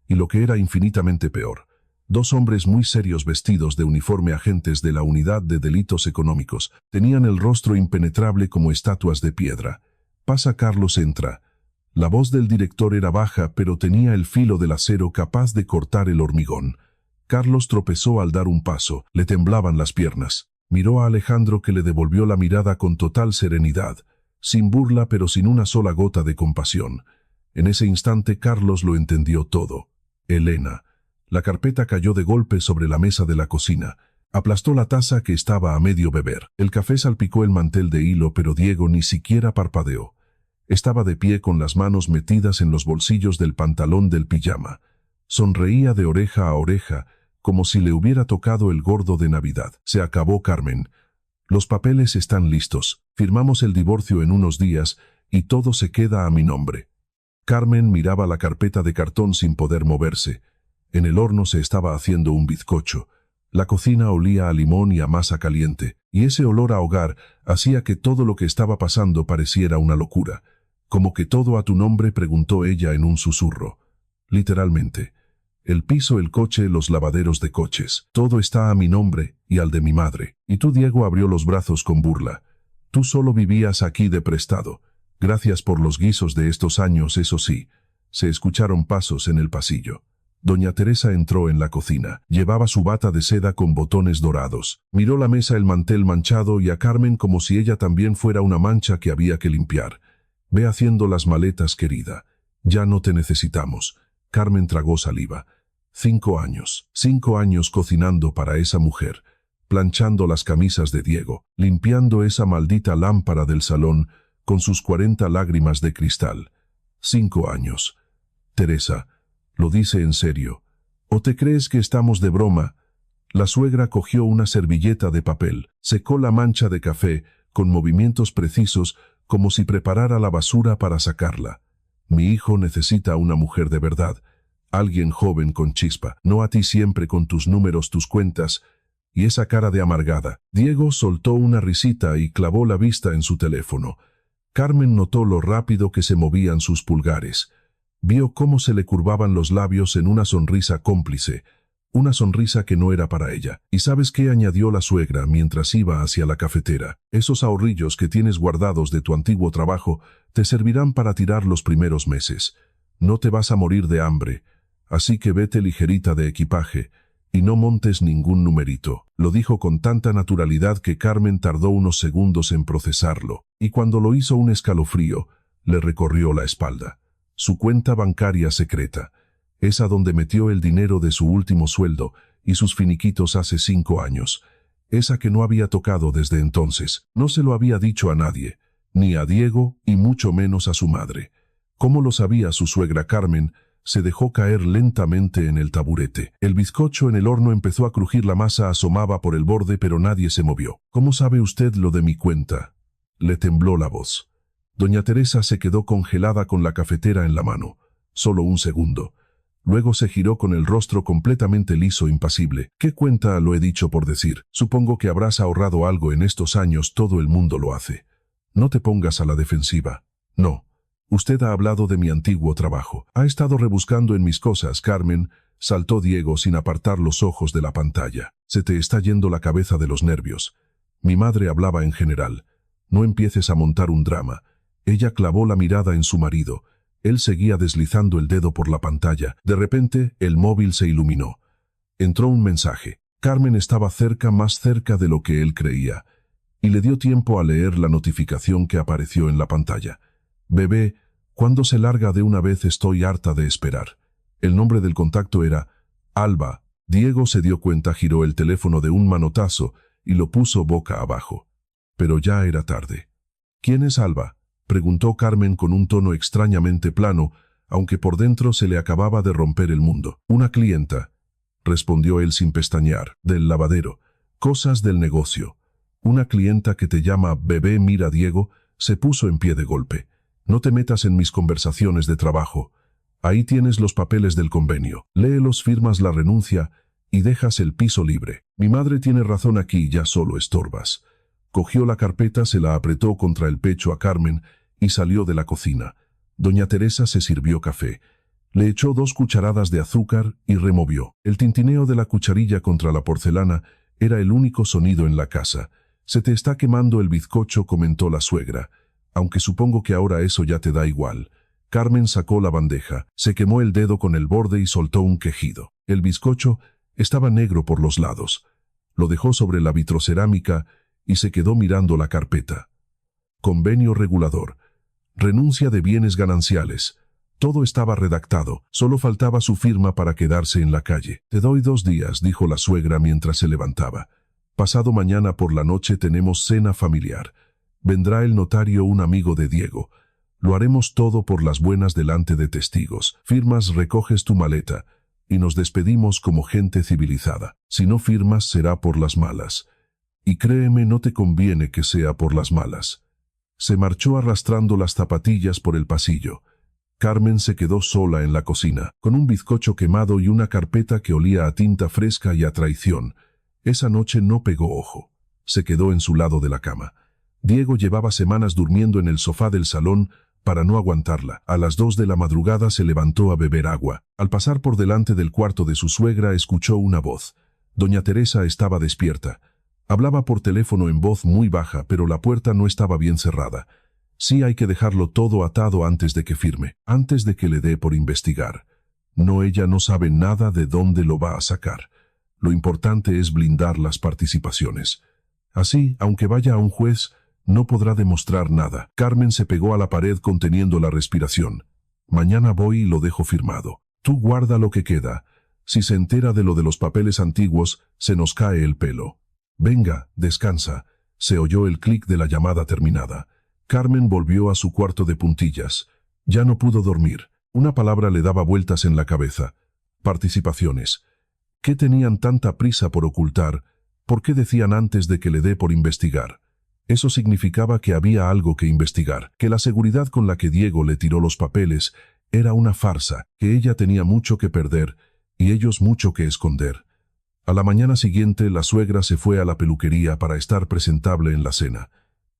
Y lo que era infinitamente peor, dos hombres muy serios vestidos de uniforme, agentes de la Unidad de Delitos Económicos. Tenían el rostro impenetrable como estatuas de piedra. Pasa, Carlos, entra. La voz del director era baja, pero tenía el filo del acero capaz de cortar el hormigón. Carlos tropezó al dar un paso. Le temblaban las piernas. Miró a Alejandro, que le devolvió la mirada con total serenidad. sin burla pero sin una sola gota de compasión. En ese instante Carlos lo entendió todo. Elena. La carpeta cayó de golpe sobre la mesa de la cocina. Aplastó la taza que estaba a medio beber. El café salpicó el mantel de hilo, pero Diego ni siquiera parpadeó. Estaba de pie con las manos metidas en los bolsillos del pantalón del pijama. Sonreía de oreja a oreja, como si le hubiera tocado el gordo de Navidad. Se acabó, Carmen. Los papeles están listos. Firmamos el divorcio en unos días y todo se queda a mi nombre. Carmen miraba la carpeta de cartón sin poder moverse. En el horno se estaba haciendo un bizcocho. La cocina olía a limón y a masa caliente, y ese olor a hogar hacía que todo lo que estaba pasando pareciera una locura. ¿Cómo que todo a tu nombre?, preguntó ella en un susurro. Literalmente. El piso, el coche, los lavaderos de coches. Todo está a mi nombre y al de mi madre. Y tú, Diego, abrió los brazos con burla. Tú solo vivías aquí de prestado. Gracias por los guisos de estos años, eso sí. Se escucharon pasos en el pasillo. Doña Teresa entró en la cocina. Llevaba su bata de seda con botones dorados. Miró la mesa, el mantel manchado y a Carmen como si ella también fuera una mancha que había que limpiar. Ve haciendo las maletas, querida. Ya no te necesitamos. Carmen tragó saliva. 5 años. 5 años cocinando para esa mujer, planchando las camisas de Diego, limpiando esa maldita lámpara del salón con sus 40 lágrimas de cristal. 5 años. Teresa, ¿lo dice en serio? ¿O te crees que estamos de broma? La suegra cogió una servilleta de papel, secó la mancha de café con movimientos precisos como si preparara la basura para sacarla. Mi hijo necesita una mujer de verdad. Alguien joven con chispa, no a ti siempre con tus números, tus cuentas y esa cara de amargada. Diego soltó una risita y clavó la vista en su teléfono. Carmen notó lo rápido que se movían sus pulgares. Vio cómo se le curvaban los labios en una sonrisa cómplice, una sonrisa que no era para ella. ¿Y sabes qué?, añadió la suegra mientras iba hacia la cafetera. Esos ahorrillos que tienes guardados de tu antiguo trabajo te servirán para tirar los primeros meses. No te vas a morir de hambre. Así que vete ligerita de equipaje y no montes ningún numerito. Lo dijo con tanta naturalidad que Carmen tardó unos segundos en procesarlo, y cuando lo hizo un escalofrío le recorrió la espalda. Su cuenta bancaria secreta, esa donde metió el dinero de su último sueldo y sus finiquitos hace 5 años, esa que no había tocado desde entonces. No se lo había dicho a nadie, ni a Diego y mucho menos a su madre. ¿Cómo lo sabía su suegra Carmen? Se dejó caer lentamente en el taburete. El bizcocho en el horno empezó a crujir, la masa asomaba por el borde, pero nadie se movió. ¿Cómo sabe usted lo de mi cuenta?, le tembló la voz. Doña Teresa se quedó congelada con la cafetera en la mano. Solo un segundo. Luego se giró con el rostro completamente liso, impasible. ¿Qué cuenta? Lo he dicho por decir. Supongo que habrás ahorrado algo en estos años, todo el mundo lo hace. No te pongas a la defensiva. No. Usted ha hablado de mi antiguo trabajo. Ha estado rebuscando en mis cosas, Carmen, saltó Diego sin apartar los ojos de la pantalla. Se te está yendo la cabeza de los nervios. Mi madre hablaba en general. No empieces a montar un drama. Ella clavó la mirada en su marido. Él seguía deslizando el dedo por la pantalla. De repente, el móvil se iluminó. Entró un mensaje. Carmen estaba cerca, más cerca de lo que él creía, y le dio tiempo a leer la notificación que apareció en la pantalla. Bebé, ¿cuándo se larga de una vez? Estoy harta de esperar. El nombre del contacto era Alba. Diego se dio cuenta, giró el teléfono de un manotazo y lo puso boca abajo. Pero ya era tarde. ¿Quién es Alba?, preguntó Carmen con un tono extrañamente plano, aunque por dentro se le acababa de romper el mundo. Una clienta, respondió él sin pestañear, del lavadero. Cosas del negocio. Una clienta que te llama bebé. Mira, Diego se puso en pie de golpe. No te metas en mis conversaciones de trabajo. Ahí tienes los papeles del convenio. Léelos, firmas la renuncia y dejas el piso libre. Mi madre tiene razón aquí, ya solo estorbas. Cogió la carpeta, se la apretó contra el pecho a Carmen y salió de la cocina. Doña Teresa se sirvió café. Le echó 2 cucharadas de azúcar y removió. El tintineo de la cucharilla contra la porcelana era el único sonido en la casa. Se te está quemando el bizcocho, comentó la suegra. Aunque supongo que ahora eso ya te da igual. Carmen sacó la bandeja, se quemó el dedo con el borde y soltó un quejido. El bizcocho estaba negro por los lados. Lo dejó sobre la vitrocerámica y se quedó mirando la carpeta. convenio regulador, renuncia de bienes gananciales. Todo estaba redactado, solo faltaba su firma para quedarse en la calle. «Te doy 2 días», dijo la suegra mientras se levantaba. «Pasado mañana por la noche tenemos cena familiar. Vendrá el notario, un amigo de Diego. Lo haremos todo por las buenas delante de testigos. Firmas, recoges tu maleta y nos despedimos como gente civilizada. Si no firmas será por las malas. Y créeme, no te conviene que sea por las malas». Se marchó arrastrando las zapatillas por el pasillo. Carmen se quedó sola en la cocina, con un bizcocho quemado y una carpeta que olía a tinta fresca y a traición. Esa noche no pegó ojo. Se quedó en su lado de la cama. Diego llevaba semanas durmiendo en el sofá del salón para no aguantarla. A las 2 de la madrugada se levantó a beber agua. Al pasar por delante del cuarto de su suegra escuchó una voz. Doña Teresa estaba despierta. Hablaba por teléfono en voz muy baja, pero la puerta no estaba bien cerrada. Sí, hay que dejarlo todo atado antes de que firme, antes de que le dé por investigar. No, ella no sabe nada de dónde lo va a sacar. Lo importante es blindar las participaciones. Así, aunque vaya a un juez, no podrá demostrar nada. Carmen se pegó a la pared conteniendo la respiración. «Mañana voy y lo dejo firmado. Tú guarda lo que queda. Si se entera de lo de los papeles antiguos, se nos cae el pelo. Venga, descansa». Se oyó el clic de la llamada terminada. Carmen volvió a su cuarto de puntillas. Ya no pudo dormir. Una palabra le daba vueltas en la cabeza. Participaciones. ¿Qué tenían tanta prisa por ocultar? ¿Por qué decían antes de que le dé por investigar? Eso significaba que había algo que investigar, que la seguridad con la que Diego le tiró los papeles era una farsa, que ella tenía mucho que perder y ellos mucho que esconder. A la mañana siguiente, la suegra se fue a la peluquería para estar presentable en la cena.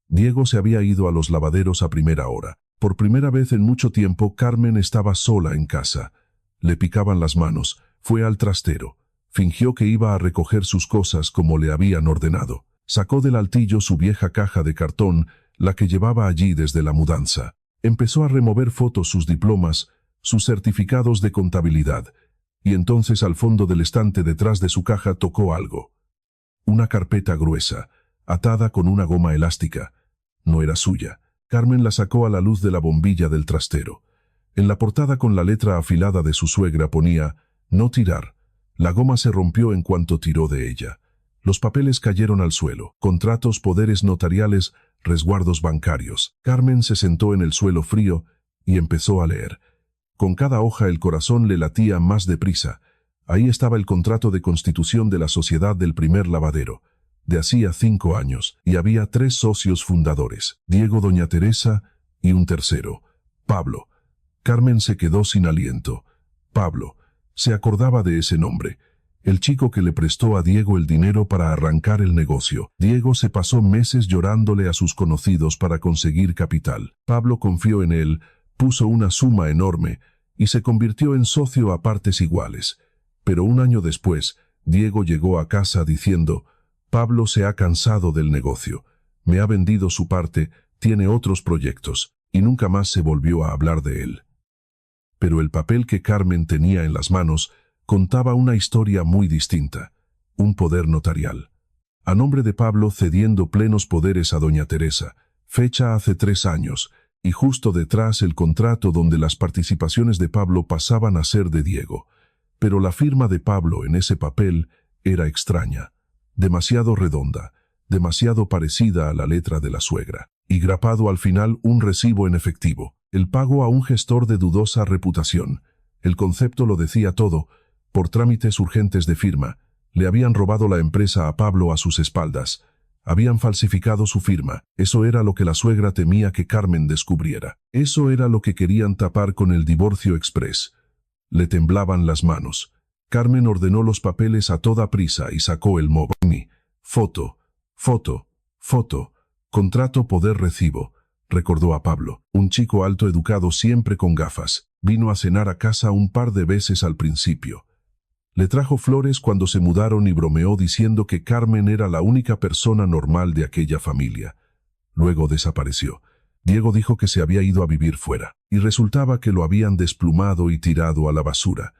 Diego se había ido a los lavaderos a primera hora. Por primera vez en mucho tiempo, Carmen estaba sola en casa. Le picaban las manos, fue al trastero. Fingió que iba a recoger sus cosas como le habían ordenado. Sacó del altillo su vieja caja de cartón, la que llevaba allí desde la mudanza. Empezó a remover fotos, sus diplomas, sus certificados de contabilidad. Y entonces al fondo del estante detrás de su caja tocó algo. Una carpeta gruesa, atada con una goma elástica. No era suya. Carmen la sacó a la luz de la bombilla del trastero. En la portada, con la letra afilada de su suegra, ponía «No tirar». La goma se rompió en cuanto tiró de ella. Los papeles cayeron al suelo. Contratos, poderes notariales, resguardos bancarios. Carmen se sentó en el suelo frío y empezó a leer. Con cada hoja el corazón le latía más deprisa. Ahí estaba el contrato de constitución de la sociedad del primer lavadero, de hacía 5 años, y había 3 socios fundadores, Diego, doña Teresa y un tercero, Pablo. Carmen se quedó sin aliento. Pablo. Se acordaba de ese nombre. El chico que le prestó a Diego el dinero para arrancar el negocio. Diego se pasó meses llorándole a sus conocidos para conseguir capital. Pablo confió en él, puso una suma enorme y se convirtió en socio a partes iguales. Pero un año después, Diego llegó a casa diciendo: «Pablo se ha cansado del negocio, me ha vendido su parte, tiene otros proyectos», y nunca más se volvió a hablar de él. Pero el papel que Carmen tenía en las manos contaba una historia muy distinta, un poder notarial. A nombre de Pablo, cediendo plenos poderes a doña Teresa, fecha hace 3 años, y justo detrás el contrato donde las participaciones de Pablo pasaban a ser de Diego. Pero la firma de Pablo en ese papel era extraña, demasiado redonda, demasiado parecida a la letra de la suegra, y grapado al final un recibo en efectivo, el pago a un gestor de dudosa reputación. El concepto lo decía todo. Por trámites urgentes de firma, le habían robado la empresa a Pablo a sus espaldas. Habían falsificado su firma. Eso era lo que la suegra temía que Carmen descubriera. Eso era lo que querían tapar con el divorcio express. Le temblaban las manos. Carmen ordenó los papeles a toda prisa y sacó el móvil. Foto, foto, foto, contrato, poder, recibo. Recordó a Pablo, un chico alto, educado, siempre con gafas. Vino a cenar a casa un par de veces al principio. Le trajo flores cuando se mudaron y bromeó diciendo que Carmen era la única persona normal de aquella familia. Luego desapareció. Diego dijo que se había ido a vivir fuera, y resultaba que lo habían desplumado y tirado a la basura.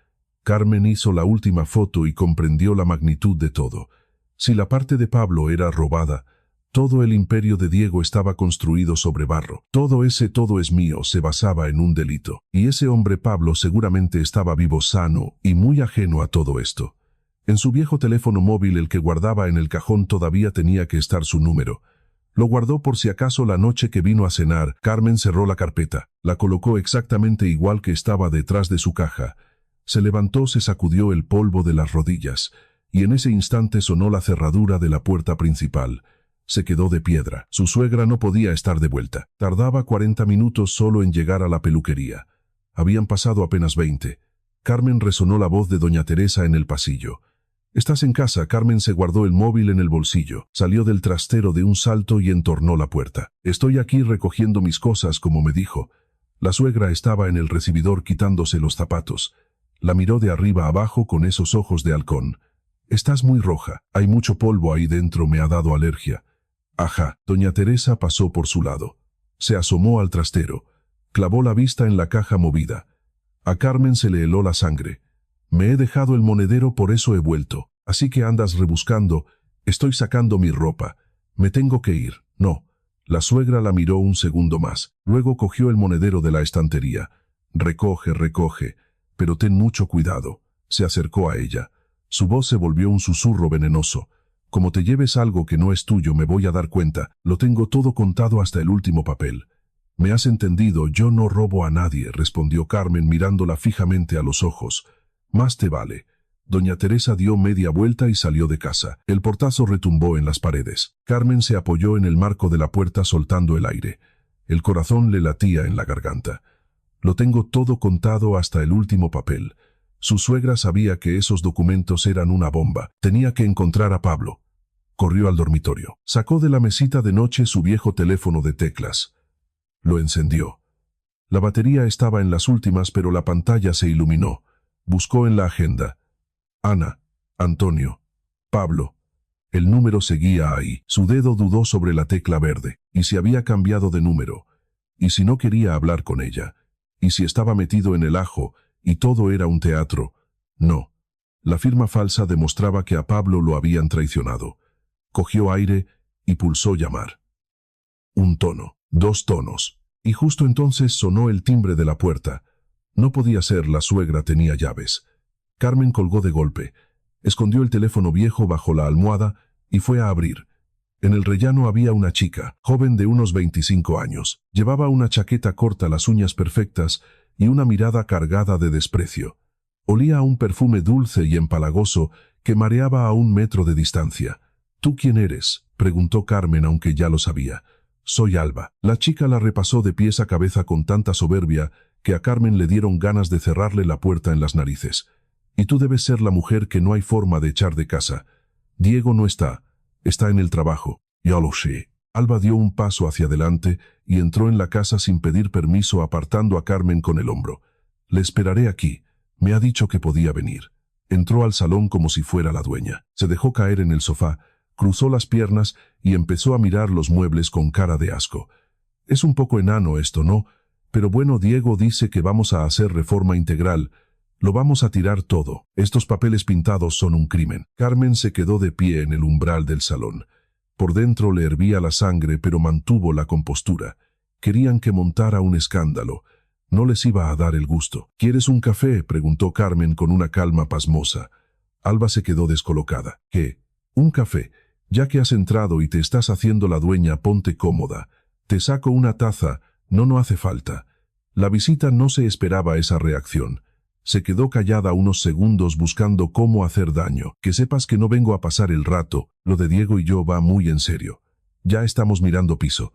Carmen hizo la última foto y comprendió la magnitud de todo. Si la parte de Pablo era robada, Todo el imperio de Diego estaba construido sobre barro. Todo es mío se basaba en un delito. Y ese hombre Pablo seguramente estaba vivo, sano y muy ajeno a todo esto. En su viejo teléfono móvil, el que guardaba en el cajón, todavía tenía que estar su número. Lo guardó por si acaso. La noche que vino a cenar, Carmen cerró la carpeta, la colocó exactamente igual que estaba detrás de su caja. Se levantó, se sacudió el polvo de las rodillas, y en ese instante sonó la cerradura de la puerta principal. Se quedó de piedra. Su suegra no podía estar de vuelta. Tardaba 40 minutos solo en llegar a la peluquería. Habían pasado apenas 20. Carmen resonó la voz de doña Teresa en el pasillo. «¿Estás en casa?» Carmen se guardó el móvil en el bolsillo, salió del trastero de un salto y entornó la puerta. «Estoy aquí recogiendo mis cosas, como me dijo». La suegra estaba en el recibidor quitándose los zapatos. La miró de arriba abajo con esos ojos de halcón. «Estás muy roja. Hay mucho polvo ahí dentro, me ha dado alergia». «Ajá». Doña Teresa pasó por su lado. Se asomó al trastero. Clavó la vista en la caja movida. A Carmen se le heló la sangre. «Me he dejado el monedero, por eso he vuelto. Así que andas rebuscando». «Estoy sacando mi ropa. Me tengo que ir». «No». La suegra la miró un segundo más. Luego cogió el monedero de la estantería. «Recoge, recoge. Pero ten mucho cuidado». Se acercó a ella. Su voz se volvió un susurro venenoso. «Como te lleves algo que no es tuyo, me voy a dar cuenta. Lo tengo todo contado hasta el último papel». «¿Me has entendido? Yo no robo a nadie», respondió Carmen mirándola fijamente a los ojos. «Más te vale». Doña Teresa dio media vuelta y salió de casa. El portazo retumbó en las paredes. Carmen se apoyó en el marco de la puerta soltando el aire. El corazón le latía en la garganta. «Lo tengo todo contado hasta el último papel». Su suegra sabía que esos documentos eran una bomba. Tenía que encontrar a Pablo. Corrió al dormitorio. Sacó de la mesita de noche su viejo teléfono de teclas. Lo encendió. La batería estaba en las últimas, pero la pantalla se iluminó. Buscó en la agenda. Ana, Antonio, Pablo. El número seguía ahí. Su dedo dudó sobre la tecla verde. ¿Y si había cambiado de número? ¿Y si no quería hablar con ella? ¿Y si estaba metido en el ajo y todo era un teatro? No. La firma falsa demostraba que a Pablo lo habían traicionado. Cogió aire y pulsó llamar. Un tono, 2 tonos. Y justo entonces sonó el timbre de la puerta. No podía ser, la suegra tenía llaves. Carmen colgó de golpe. Escondió el teléfono viejo bajo la almohada y fue a abrir. En el rellano había una chica, joven de unos 25 años. Llevaba una chaqueta corta, las uñas perfectas y una mirada cargada de desprecio. Olía a un perfume dulce y empalagoso que mareaba a 1 metro de distancia. «¿Tú quién eres?», preguntó Carmen, aunque ya lo sabía. «Soy Alba». La chica la repasó de pies a cabeza con tanta soberbia que a Carmen le dieron ganas de cerrarle la puerta en las narices. «Y tú debes ser la mujer que no hay forma de echar de casa. Diego no está. Está en el trabajo». «Ya lo sé». Alba dio un paso hacia adelante y entró en la casa sin pedir permiso, apartando a Carmen con el hombro. «Le esperaré aquí. Me ha dicho que podía venir». Entró al salón como si fuera la dueña. Se dejó caer en el sofá, cruzó las piernas y empezó a mirar los muebles con cara de asco. «Es un poco enano esto, ¿no? Pero bueno, Diego dice que vamos a hacer reforma integral. Lo vamos a tirar todo. Estos papeles pintados son un crimen». Carmen se quedó de pie en el umbral del salón. Por dentro le hervía la sangre, pero mantuvo la compostura. Querían que montara un escándalo. No les iba a dar el gusto. «¿Quieres un café?», preguntó Carmen con una calma pasmosa. Alba se quedó descolocada. «¿Qué? ¿Un café? Ya que has entrado y te estás haciendo la dueña, ponte cómoda. Te saco una taza». No hace falta». La visita no se esperaba esa reacción. Se quedó callada unos segundos buscando cómo hacer daño. «Que sepas que no vengo a pasar el rato. Lo de Diego y yo va muy en serio. Ya estamos mirando piso.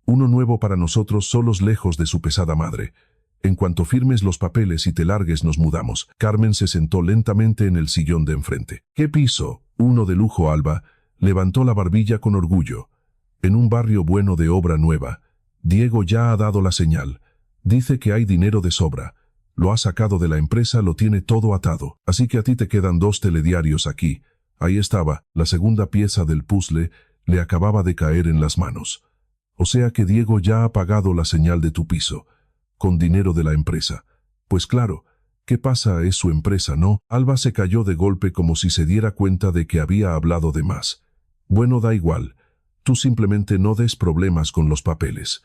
Uno nuevo para nosotros solos, lejos de su pesada madre. En cuanto firmes los papeles y te largues nos mudamos». Carmen se sentó lentamente en el sillón de enfrente. «¿Qué piso?». «Uno de lujo». Alba levantó la barbilla con orgullo. «En un barrio bueno de obra nueva. Diego ya ha dado la señal. Dice que hay dinero de sobra. Lo ha sacado de la empresa, lo tiene todo atado. Así que a ti te quedan 2 telediarios aquí». Ahí estaba, la segunda pieza del puzzle le acababa de caer en las manos. «O sea que Diego ya ha pagado la señal de tu piso. Con dinero de la empresa». «Pues claro. ¿Qué pasa? Es su empresa, ¿no?». Alba se cayó de golpe como si se diera cuenta de que había hablado de más. «Bueno, da igual. Tú simplemente no des problemas con los papeles.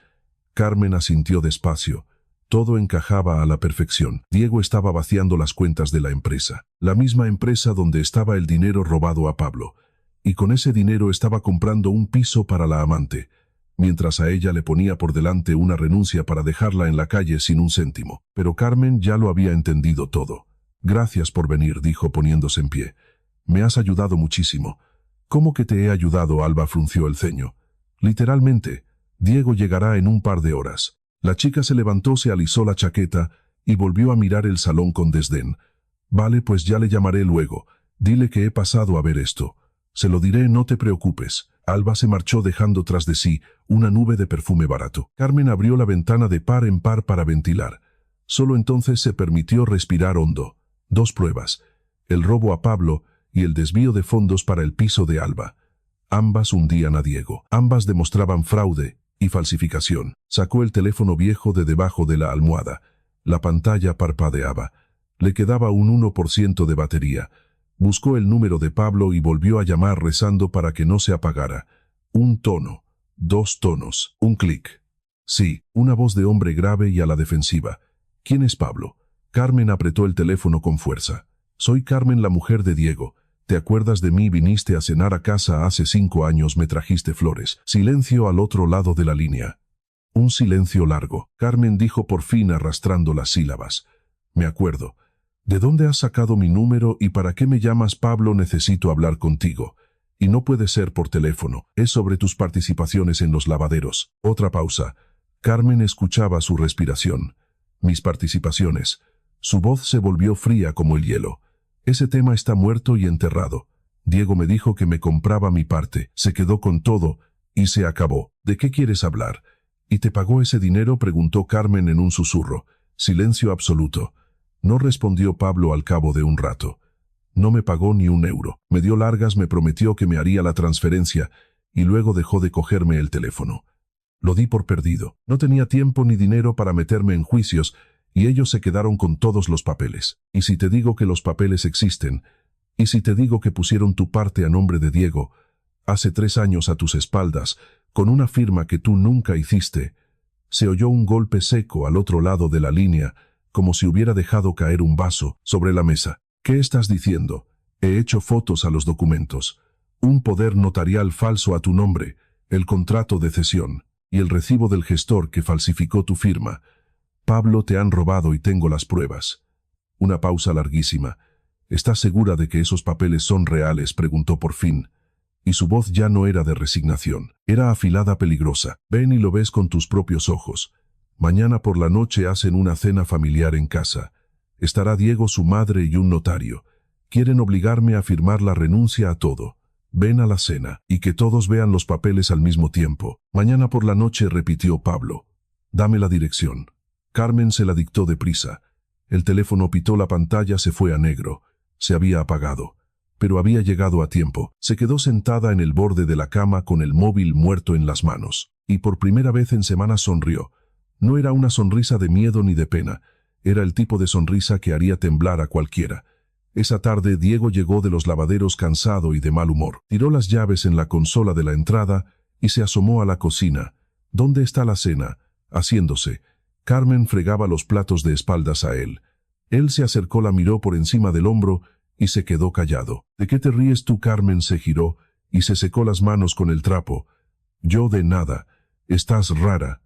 Carmen asintió despacio. Todo encajaba a la perfección. Diego estaba vaciando las cuentas de la empresa. La misma empresa donde estaba el dinero robado a Pablo. Y con ese dinero estaba comprando un piso para la amante, mientras a ella le ponía por delante una renuncia para dejarla en la calle sin un céntimo. Pero Carmen ya lo había entendido todo. Gracias por venir, dijo poniéndose en pie. Me has ayudado muchísimo. ¿Cómo que te he ayudado? Alba frunció el ceño. Literalmente, Diego llegará en un par de horas. La chica se levantó, se alisó la chaqueta y volvió a mirar el salón con desdén. Vale, pues ya le llamaré luego. Dile que he pasado a ver esto. Se lo diré, no te preocupes. Alba se marchó dejando tras de sí una nube de perfume barato. Carmen abrió la ventana de par en par para ventilar. Solo entonces se permitió respirar hondo. 2 pruebas. El robo a Pablo y el desvío de fondos para el piso de Alba. Ambas hundían a Diego. Ambas demostraban fraude y falsificación. Sacó el teléfono viejo de debajo de la almohada. La pantalla parpadeaba. Le quedaba un 1% de batería. Buscó el número de Pablo y volvió a llamar rezando para que no se apagara. 1 tono, 2 tonos, un clic. Sí, una voz de hombre grave y a la defensiva. ¿Quién es Pablo? Carmen apretó el teléfono con fuerza. Soy Carmen, la mujer de Diego. ¿Te acuerdas de mí? Viniste a cenar a casa hace 5 años, me trajiste flores. Silencio al otro lado de la línea. Un silencio largo. Carmen dijo por fin arrastrando las sílabas. Me acuerdo. ¿De dónde has sacado mi número y para qué me llamas? Pablo, necesito hablar contigo. Y no puede ser por teléfono. Es sobre tus participaciones en los lavaderos. Otra pausa. Carmen escuchaba su respiración. Mis participaciones. Su voz se volvió fría como el hielo. Ese tema está muerto y enterrado. Diego me dijo que me compraba mi parte, se quedó con todo y se acabó. ¿De qué quieres hablar? ¿Y te pagó ese dinero?, preguntó Carmen en un susurro. Silencio absoluto. No respondió Pablo al cabo de un rato. No me pagó ni un euro. Me dio largas, me prometió que me haría la transferencia y luego dejó de cogerme el teléfono. Lo di por perdido. No tenía tiempo ni dinero para meterme en juicios y ellos se quedaron con todos los papeles. ¿Y si te digo que los papeles existen? ¿Y si te digo que pusieron tu parte a nombre de Diego, hace 3 años a tus espaldas, con una firma que tú nunca hiciste? Se oyó un golpe seco al otro lado de la línea, como si hubiera dejado caer un vaso sobre la mesa. ¿Qué estás diciendo? He hecho fotos a los documentos. Un poder notarial falso a tu nombre, el contrato de cesión y el recibo del gestor que falsificó tu firma. Pablo, te han robado y tengo las pruebas. Una pausa larguísima. ¿Estás segura de que esos papeles son reales?, preguntó por fin. Y su voz ya no era de resignación. Era afilada, peligrosa. Ven y lo ves con tus propios ojos. Mañana por la noche hacen una cena familiar en casa. Estará Diego, su madre y un notario. Quieren obligarme a firmar la renuncia a todo. Ven a la cena y que todos vean los papeles al mismo tiempo. Mañana por la noche, repitió Pablo. Dame la dirección. Carmen se la dictó deprisa. El teléfono pitó, la pantalla se fue a negro. Se había apagado. Pero había llegado a tiempo. Se quedó sentada en el borde de la cama con el móvil muerto en las manos. Y por primera vez en semanas sonrió. No era una sonrisa de miedo ni de pena. Era el tipo de sonrisa que haría temblar a cualquiera. Esa tarde Diego llegó de los lavaderos cansado y de mal humor. Tiró las llaves en la consola de la entrada y se asomó a la cocina. ¿Dónde está la cena? Haciéndose. Carmen fregaba los platos de espaldas a él. Él se acercó, la miró por encima del hombro y se quedó callado. ¿De qué te ríes tú? Carmen se giró y se secó las manos con el trapo. Yo de nada. Estás rara.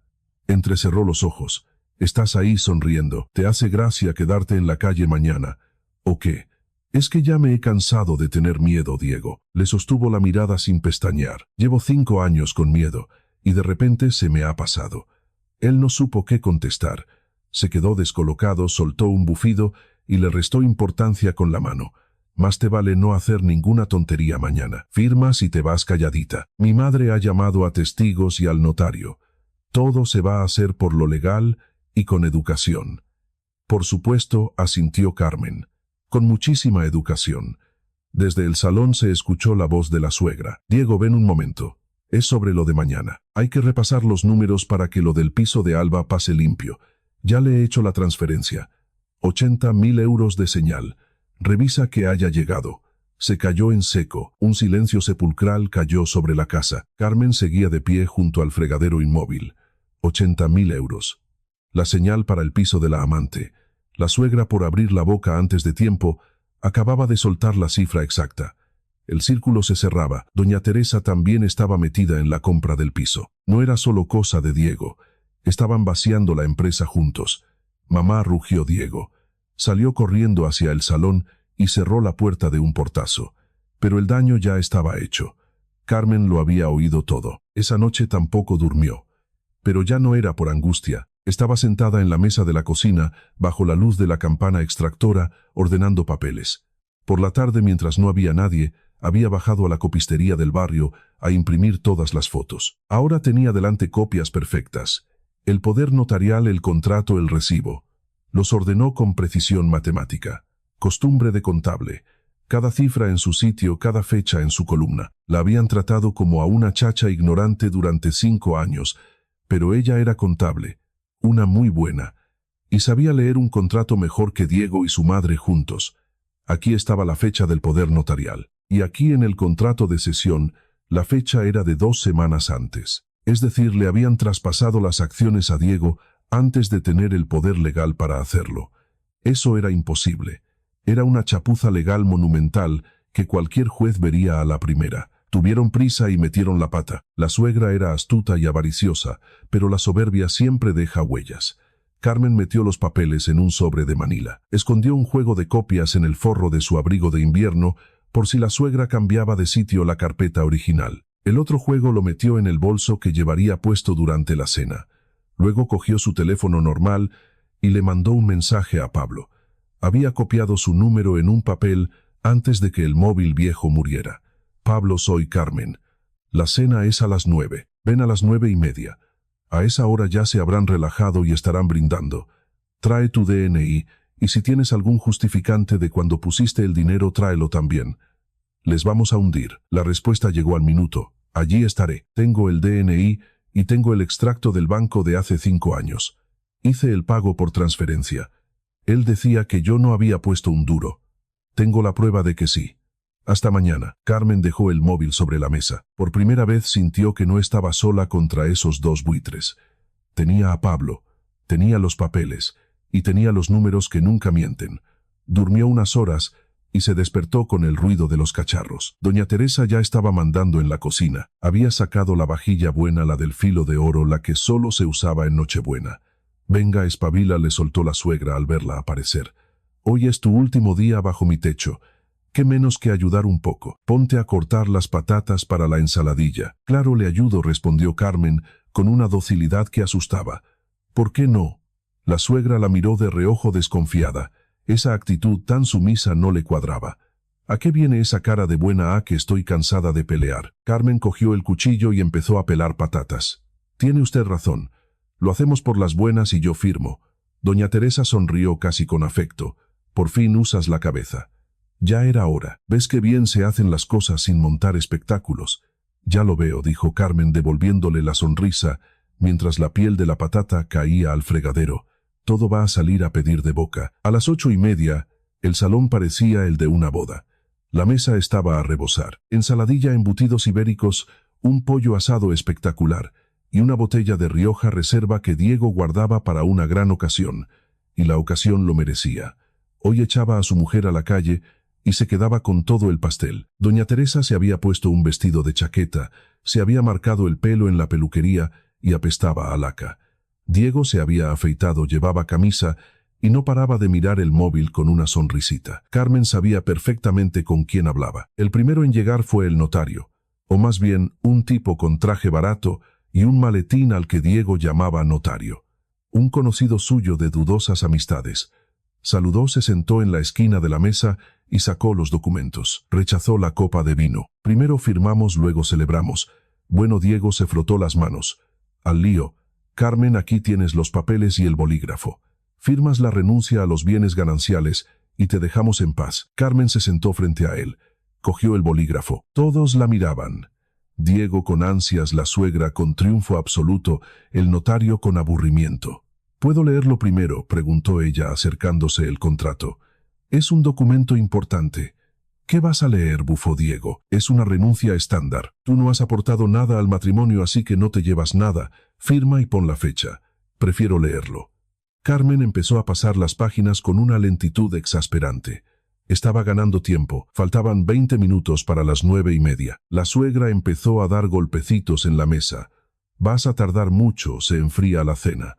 Entrecerró los ojos. Estás ahí sonriendo. ¿Te hace gracia quedarte en la calle mañana? ¿O qué? Es que ya me he cansado de tener miedo, Diego. Le sostuvo la mirada sin pestañear. Llevo 5 años con miedo y de repente se me ha pasado. Él no supo qué contestar. Se quedó descolocado, soltó un bufido y le restó importancia con la mano. Más te vale no hacer ninguna tontería mañana. Firmas y te vas calladita. Mi madre ha llamado a testigos y al notario. Todo se va a hacer por lo legal y con educación. Por supuesto, asintió Carmen. Con muchísima educación. Desde el salón se escuchó la voz de la suegra. Diego, ven un momento. Es sobre lo de mañana. Hay que repasar los números para que lo del piso de Alba pase limpio. Ya le he hecho la transferencia. 80.000 euros de señal. Revisa que haya llegado. Se cayó en seco. Un silencio sepulcral cayó sobre la casa. Carmen seguía de pie junto al fregadero inmóvil. 80.000 euros. La señal para el piso de la amante. La suegra, por abrir la boca antes de tiempo, acababa de soltar la cifra exacta. El círculo se cerraba. Doña Teresa también estaba metida en la compra del piso. No era solo cosa de Diego. Estaban vaciando la empresa juntos. Mamá, rugió Diego. Salió corriendo hacia el salón y cerró la puerta de un portazo. Pero el daño ya estaba hecho. Carmen lo había oído todo. Esa noche tampoco durmió. Pero ya no era por angustia. Estaba sentada en la mesa de la cocina, bajo la luz de la campana extractora, ordenando papeles. Por la tarde, mientras no había nadie, había bajado a la copistería del barrio a imprimir todas las fotos. Ahora tenía delante copias perfectas. El poder notarial, el contrato, el recibo. Los ordenó con precisión matemática. Costumbre de contable. Cada cifra en su sitio, cada fecha en su columna. La habían tratado como a una chacha ignorante durante 5 años, pero ella era contable, una muy buena, y sabía leer un contrato mejor que Diego y su madre juntos. Aquí estaba la fecha del poder notarial, y aquí en el contrato de cesión, la fecha era de 2 semanas antes. Es decir, le habían traspasado las acciones a Diego antes de tener el poder legal para hacerlo. Eso era imposible. Era una chapuza legal monumental que cualquier juez vería a la primera. Tuvieron prisa y metieron la pata. La suegra era astuta y avariciosa, pero la soberbia siempre deja huellas. Carmen metió los papeles en un sobre de Manila. Escondió un juego de copias en el forro de su abrigo de invierno por si la suegra cambiaba de sitio la carpeta original. El otro juego lo metió en el bolso que llevaría puesto durante la cena. Luego cogió su teléfono normal y le mandó un mensaje a Pablo. Había copiado su número en un papel antes de que el móvil viejo muriera. Pablo, soy Carmen. La cena es a las 9. Ven a las 9:30. A esa hora ya se habrán relajado y estarán brindando. Trae tu DNI y si tienes algún justificante de cuando pusiste el dinero, tráelo también. Les vamos a hundir. La respuesta llegó al minuto. Allí estaré. Tengo el DNI y tengo el extracto del banco de hace 5 años. Hice el pago por transferencia. Él decía que yo no había puesto un duro. Tengo la prueba de que sí. Hasta mañana. Carmen dejó el móvil sobre la mesa. Por primera vez sintió que no estaba sola contra esos 2 buitres. Tenía a Pablo, tenía los papeles y tenía los números que nunca mienten. Durmió unas horas y se despertó con el ruido de los cacharros. Doña Teresa ya estaba mandando en la cocina. Había sacado la vajilla buena, la del filo de oro, la que solo se usaba en Nochebuena. Venga, espabila, le soltó la suegra al verla aparecer. Hoy es tu último día bajo mi techo. ¿Qué menos que ayudar un poco? Ponte a cortar las patatas para la ensaladilla. Claro, le ayudo, respondió Carmen, con una docilidad que asustaba. ¿Por qué no? La suegra la miró de reojo desconfiada. Esa actitud tan sumisa no le cuadraba. ¿A qué viene esa cara de buena? A que estoy cansada de pelear. Carmen cogió el cuchillo y empezó a pelar patatas. Tiene usted razón. Lo hacemos por las buenas y yo firmo. Doña Teresa sonrió casi con afecto. Por fin usas la cabeza. Ya era hora. ¿Ves qué bien se hacen las cosas sin montar espectáculos? Ya lo veo, dijo Carmen devolviéndole la sonrisa, mientras la piel de la patata caía al fregadero. Todo va a salir a pedir de boca. A las 8:30, el salón parecía el de una boda. La mesa estaba a rebosar. Ensaladilla, embutidos ibéricos, un pollo asado espectacular y una botella de Rioja Reserva que Diego guardaba para una gran ocasión. Y la ocasión lo merecía. Hoy echaba a su mujer a la calle y se quedaba con todo el pastel. Doña Teresa se había puesto un vestido de chaqueta, se había marcado el pelo en la peluquería y apestaba a laca. Diego se había afeitado, llevaba camisa y no paraba de mirar el móvil con una sonrisita. Carmen sabía perfectamente con quién hablaba. El primero en llegar fue el notario, o más bien un tipo con traje barato y un maletín al que Diego llamaba notario. Un conocido suyo de dudosas amistades. Saludó, se sentó en la esquina de la mesa y sacó los documentos. Rechazó la copa de vino. Primero firmamos, luego celebramos. Bueno, Diego se frotó las manos. Al lío. Carmen, aquí tienes los papeles y el bolígrafo. Firmas la renuncia a los bienes gananciales y te dejamos en paz. Carmen se sentó frente a él. Cogió el bolígrafo. Todos la miraban. Diego con ansias, la suegra con triunfo absoluto, el notario con aburrimiento. ¿Puedo leerlo primero?, preguntó ella acercándose el contrato. Es un documento importante. ¿Qué vas a leer?, bufó Diego. Es una renuncia estándar. Tú no has aportado nada al matrimonio, así que no te llevas nada. Firma y pon la fecha. Prefiero leerlo. Carmen empezó a pasar las páginas con una lentitud exasperante. Estaba ganando tiempo. Faltaban 20 minutos para las 9:30. La suegra empezó a dar golpecitos en la mesa. Vas a tardar mucho, se enfría la cena.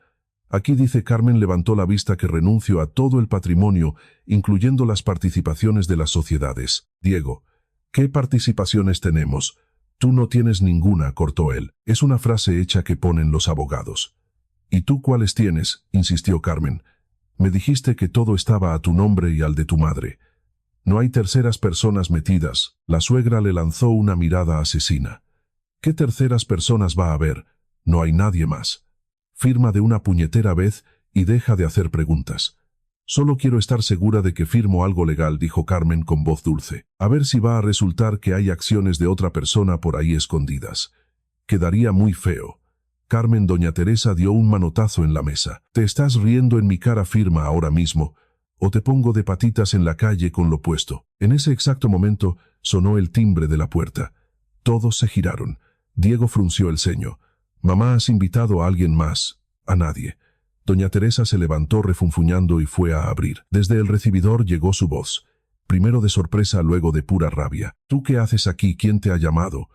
Aquí dice. Carmen levantó la vista, que renuncio a todo el patrimonio, incluyendo las participaciones de las sociedades. Diego, ¿qué participaciones tenemos? Tú no tienes ninguna, cortó él. Es una frase hecha que ponen los abogados. ¿Y tú cuáles tienes?, insistió Carmen. Me dijiste que todo estaba a tu nombre y al de tu madre. No hay terceras personas metidas. La suegra le lanzó una mirada asesina. ¿Qué terceras personas va a haber? No hay nadie más. Firma de una puñetera vez y deja de hacer preguntas. Solo quiero estar segura de que firmo algo legal, dijo Carmen con voz dulce. A ver si va a resultar que hay acciones de otra persona por ahí escondidas. Quedaría muy feo. Carmen. Doña Teresa dio un manotazo en la mesa. Te estás riendo en mi cara. Firma ahora mismo, o te pongo de patitas en la calle con lo puesto. En ese exacto momento sonó el timbre de la puerta. Todos se giraron. Diego frunció el ceño. Mamá, ¿has invitado a alguien más? A nadie. Doña Teresa se levantó refunfuñando y fue a abrir. Desde el recibidor llegó su voz. Primero de sorpresa, luego de pura rabia. ¿Tú qué haces aquí? ¿Quién te ha llamado?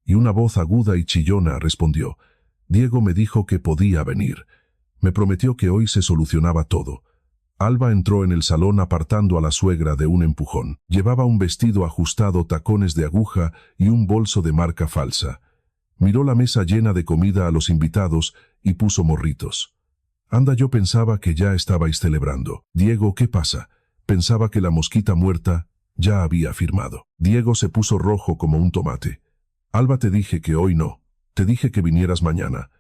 Y una voz aguda y chillona respondió. Diego me dijo que podía venir. Me prometió que hoy se solucionaba todo. Alba entró en el salón apartando a la suegra de un empujón. Llevaba un vestido ajustado, tacones de aguja y un bolso de marca falsa. Miró la mesa llena de comida a los invitados y puso morritos. Anda, yo pensaba que ya estabais celebrando. Diego, ¿qué pasa? Pensaba que la mosquita muerta ya había firmado. Diego se puso rojo como un tomate. Alba, te dije que hoy no. Te dije que vinieras mañana.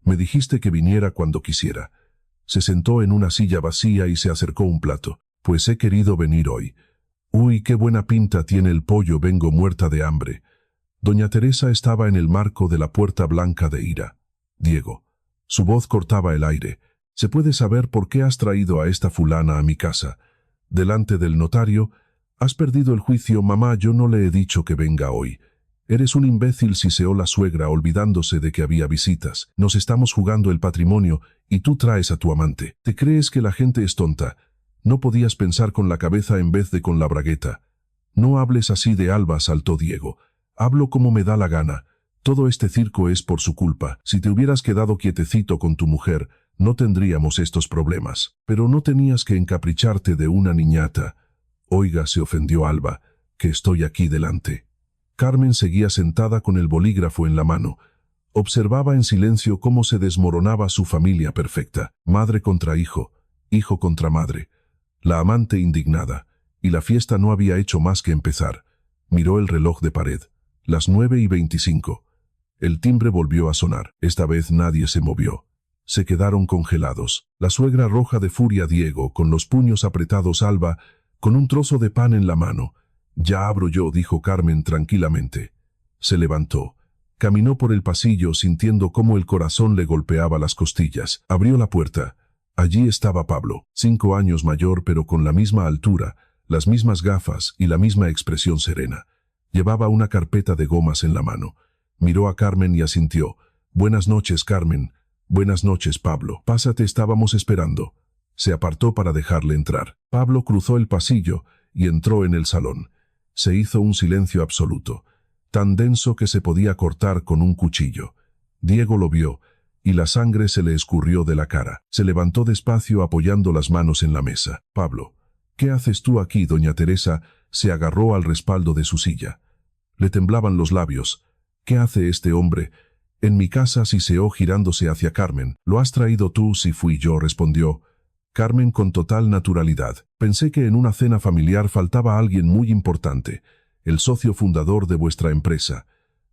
Me dijiste que viniera cuando quisiera. Se sentó en una silla vacía y se acercó un plato. Pues he querido venir hoy. Uy, qué buena pinta tiene el pollo, vengo muerta de hambre. Doña Teresa estaba en el marco de la puerta blanca de ira. Diego. Su voz cortaba el aire. ¿Se puede saber por qué has traído a esta fulana a mi casa? Delante del notario. Has perdido el juicio. Mamá, yo no le he dicho que venga hoy. Eres un imbécil, siseó la suegra, olvidándose de que había visitas. Nos estamos jugando el patrimonio y tú traes a tu amante. ¿Te crees que la gente es tonta? No podías pensar con la cabeza en vez de con la bragueta. No hables así de Alba, saltó Diego. Hablo como me da la gana. Todo este circo es por su culpa. Si te hubieras quedado quietecito con tu mujer, no tendríamos estos problemas. Pero no tenías que encapricharte de una niñata. Oiga, se ofendió Alba, que estoy aquí delante. Carmen seguía sentada con el bolígrafo en la mano. Observaba en silencio cómo se desmoronaba su familia perfecta. Madre contra hijo, hijo contra madre. La amante indignada. Y la fiesta no había hecho más que empezar. Miró el reloj de pared. Las 9:25. El timbre volvió a sonar. Esta vez nadie se movió. Se quedaron congelados. La suegra roja de furia, Diego, con los puños apretados, Alba, con un trozo de pan en la mano. Ya abro yo, dijo Carmen tranquilamente. Se levantó. Caminó por el pasillo sintiendo cómo el corazón le golpeaba las costillas. Abrió la puerta. Allí estaba Pablo, 5 años mayor pero con la misma altura, las mismas gafas y la misma expresión serena. Llevaba una carpeta de gomas en la mano. Miró a Carmen y asintió. Buenas noches, Carmen. Buenas noches, Pablo. Pásate, estábamos esperando. Se apartó para dejarle entrar. Pablo cruzó el pasillo y entró en el salón. Se hizo un silencio absoluto, tan denso que se podía cortar con un cuchillo. Diego lo vio, y la sangre se le escurrió de la cara. Se levantó despacio apoyando las manos en la mesa. Pablo, ¿qué haces tú aquí? Doña Teresa se agarró al respaldo de su silla. Le temblaban los labios. ¿Qué hace este hombre en mi casa? Siseó girándose hacia Carmen. Lo has traído tú, si fui yo, respondió Carmen con total naturalidad. Pensé que en una cena familiar faltaba alguien muy importante, el socio fundador de vuestra empresa.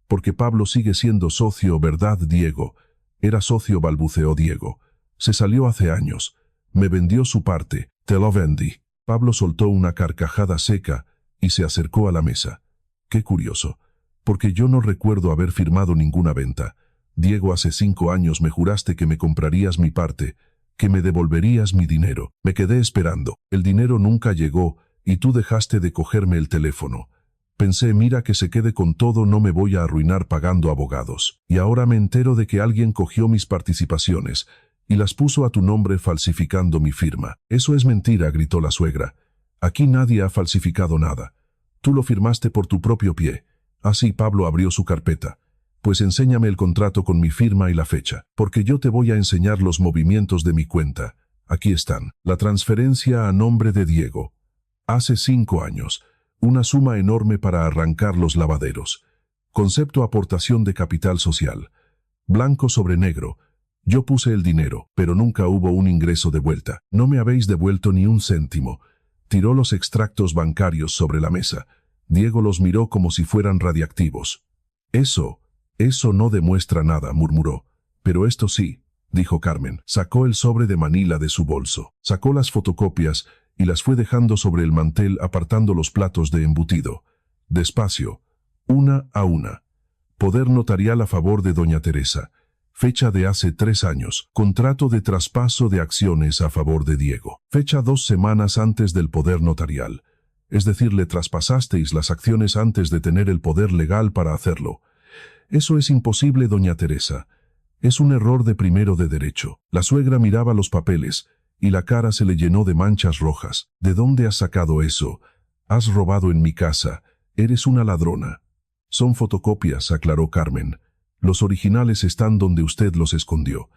Porque Pablo sigue siendo socio, ¿verdad, Diego? Era socio, balbuceó Diego. Se salió hace años. Me vendió su parte. Te lo vendí. Pablo soltó una carcajada seca y se acercó a la mesa. Qué curioso, porque yo no recuerdo haber firmado ninguna venta. Diego, hace 5 años me juraste que me comprarías mi parte, que me devolverías mi dinero. Me quedé esperando. El dinero nunca llegó y tú dejaste de cogerme el teléfono. Pensé, mira que se quede con todo, no me voy a arruinar pagando abogados. Y ahora me entero de que alguien cogió mis participaciones y las puso a tu nombre falsificando mi firma. Eso es mentira, gritó la suegra. Aquí nadie ha falsificado nada. Tú lo firmaste por tu propio pie. Así Pablo abrió su carpeta. Pues enséñame el contrato con mi firma y la fecha, porque yo te voy a enseñar los movimientos de mi cuenta. Aquí están. La transferencia a nombre de Diego. Hace 5 años. Una suma enorme para arrancar los lavaderos. Concepto aportación de capital social. Blanco sobre negro. Yo puse el dinero, pero nunca hubo un ingreso de vuelta. No me habéis devuelto ni un céntimo. Tiró los extractos bancarios sobre la mesa. Diego los miró como si fueran radiactivos. Eso no demuestra nada, murmuró. Pero esto sí, dijo Carmen. Sacó el sobre de Manila de su bolso. Sacó las fotocopias y las fue dejando sobre el mantel, apartando los platos de embutido. Despacio, una a una. Poder notarial a favor de doña Teresa. Fecha de hace 3 años. Contrato de traspaso de acciones a favor de Diego. Fecha 2 semanas antes del poder notarial. Es decir, le traspasasteis las acciones antes de tener el poder legal para hacerlo. Eso es imposible, doña Teresa. Es un error de primero de derecho. La suegra miraba los papeles y la cara se le llenó de manchas rojas. ¿De dónde has sacado eso? Has robado en mi casa. Eres una ladrona. Son fotocopias, aclaró Carmen. Los originales están donde usted los escondió.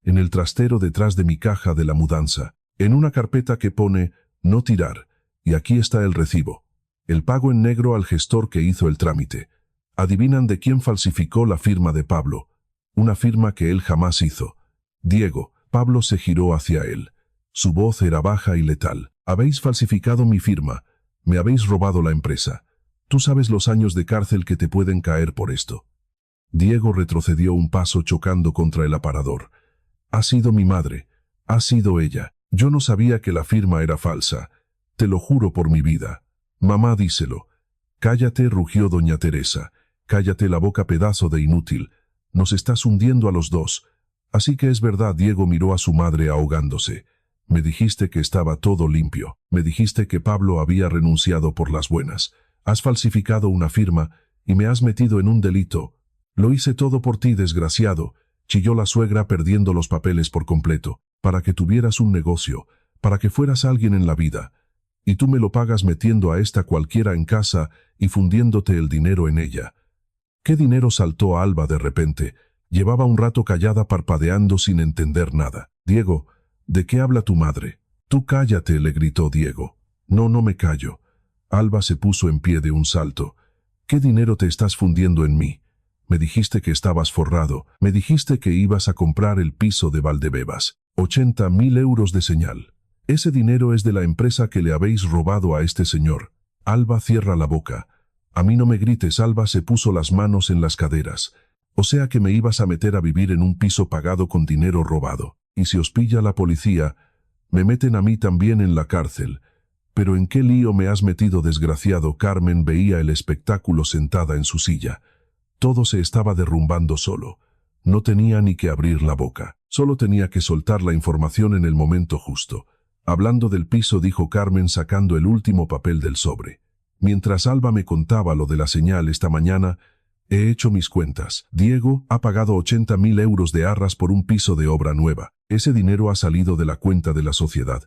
En el trastero detrás de mi caja de la mudanza. En una carpeta que pone no tirar. Y aquí está el recibo. El pago en negro al gestor que hizo el trámite. ¿Adivinan de quién falsificó la firma de Pablo? Una firma que él jamás hizo. Diego. Pablo se giró hacia él. Su voz era baja y letal. Habéis falsificado mi firma. Me habéis robado la empresa. Tú sabes los años de cárcel que te pueden caer por esto. Diego retrocedió un paso chocando contra el aparador. Ha sido mi madre. Ha sido ella. Yo no sabía que la firma era falsa. Te lo juro por mi vida. Mamá, díselo. Cállate, rugió doña Teresa. Cállate la boca, pedazo de inútil. Nos estás hundiendo a los dos. Así que es verdad, Diego miró a su madre ahogándose. Me dijiste que estaba todo limpio. Me dijiste que Pablo había renunciado por las buenas. Has falsificado una firma y me has metido en un delito. Lo hice todo por ti, desgraciado, chilló la suegra perdiendo los papeles por completo, para que tuvieras un negocio, para que fueras alguien en la vida. Y tú me lo pagas metiendo a esta cualquiera en casa y fundiéndote el dinero en ella. ¿Qué dinero? Saltó Alba de repente. Llevaba un rato callada parpadeando sin entender nada. Diego, ¿de qué habla tu madre? Tú cállate, le gritó Diego. No me callo. Alba se puso en pie de un salto. ¿Qué dinero te estás fundiendo en mí? Me dijiste que estabas forrado. Me dijiste que ibas a comprar el piso de Valdebebas. 80.000 euros de señal. Ese dinero es de la empresa que le habéis robado a este señor. Alba, cierra la boca. A mí no me grites. Alba se puso las manos en las caderas. O sea que me ibas a meter a vivir en un piso pagado con dinero robado. Y si os pilla la policía, me meten a mí también en la cárcel. Pero ¿en qué lío me has metido, desgraciado? Carmen veía el espectáculo sentada en su silla. Todo se estaba derrumbando solo. No tenía ni que abrir la boca. Solo tenía que soltar la información en el momento justo. Hablando del piso, dijo Carmen sacando el último papel del sobre. Mientras Alba me contaba lo de la señal esta mañana, he hecho mis cuentas. Diego ha pagado 80.000 euros de arras por un piso de obra nueva. Ese dinero ha salido de la cuenta de la sociedad.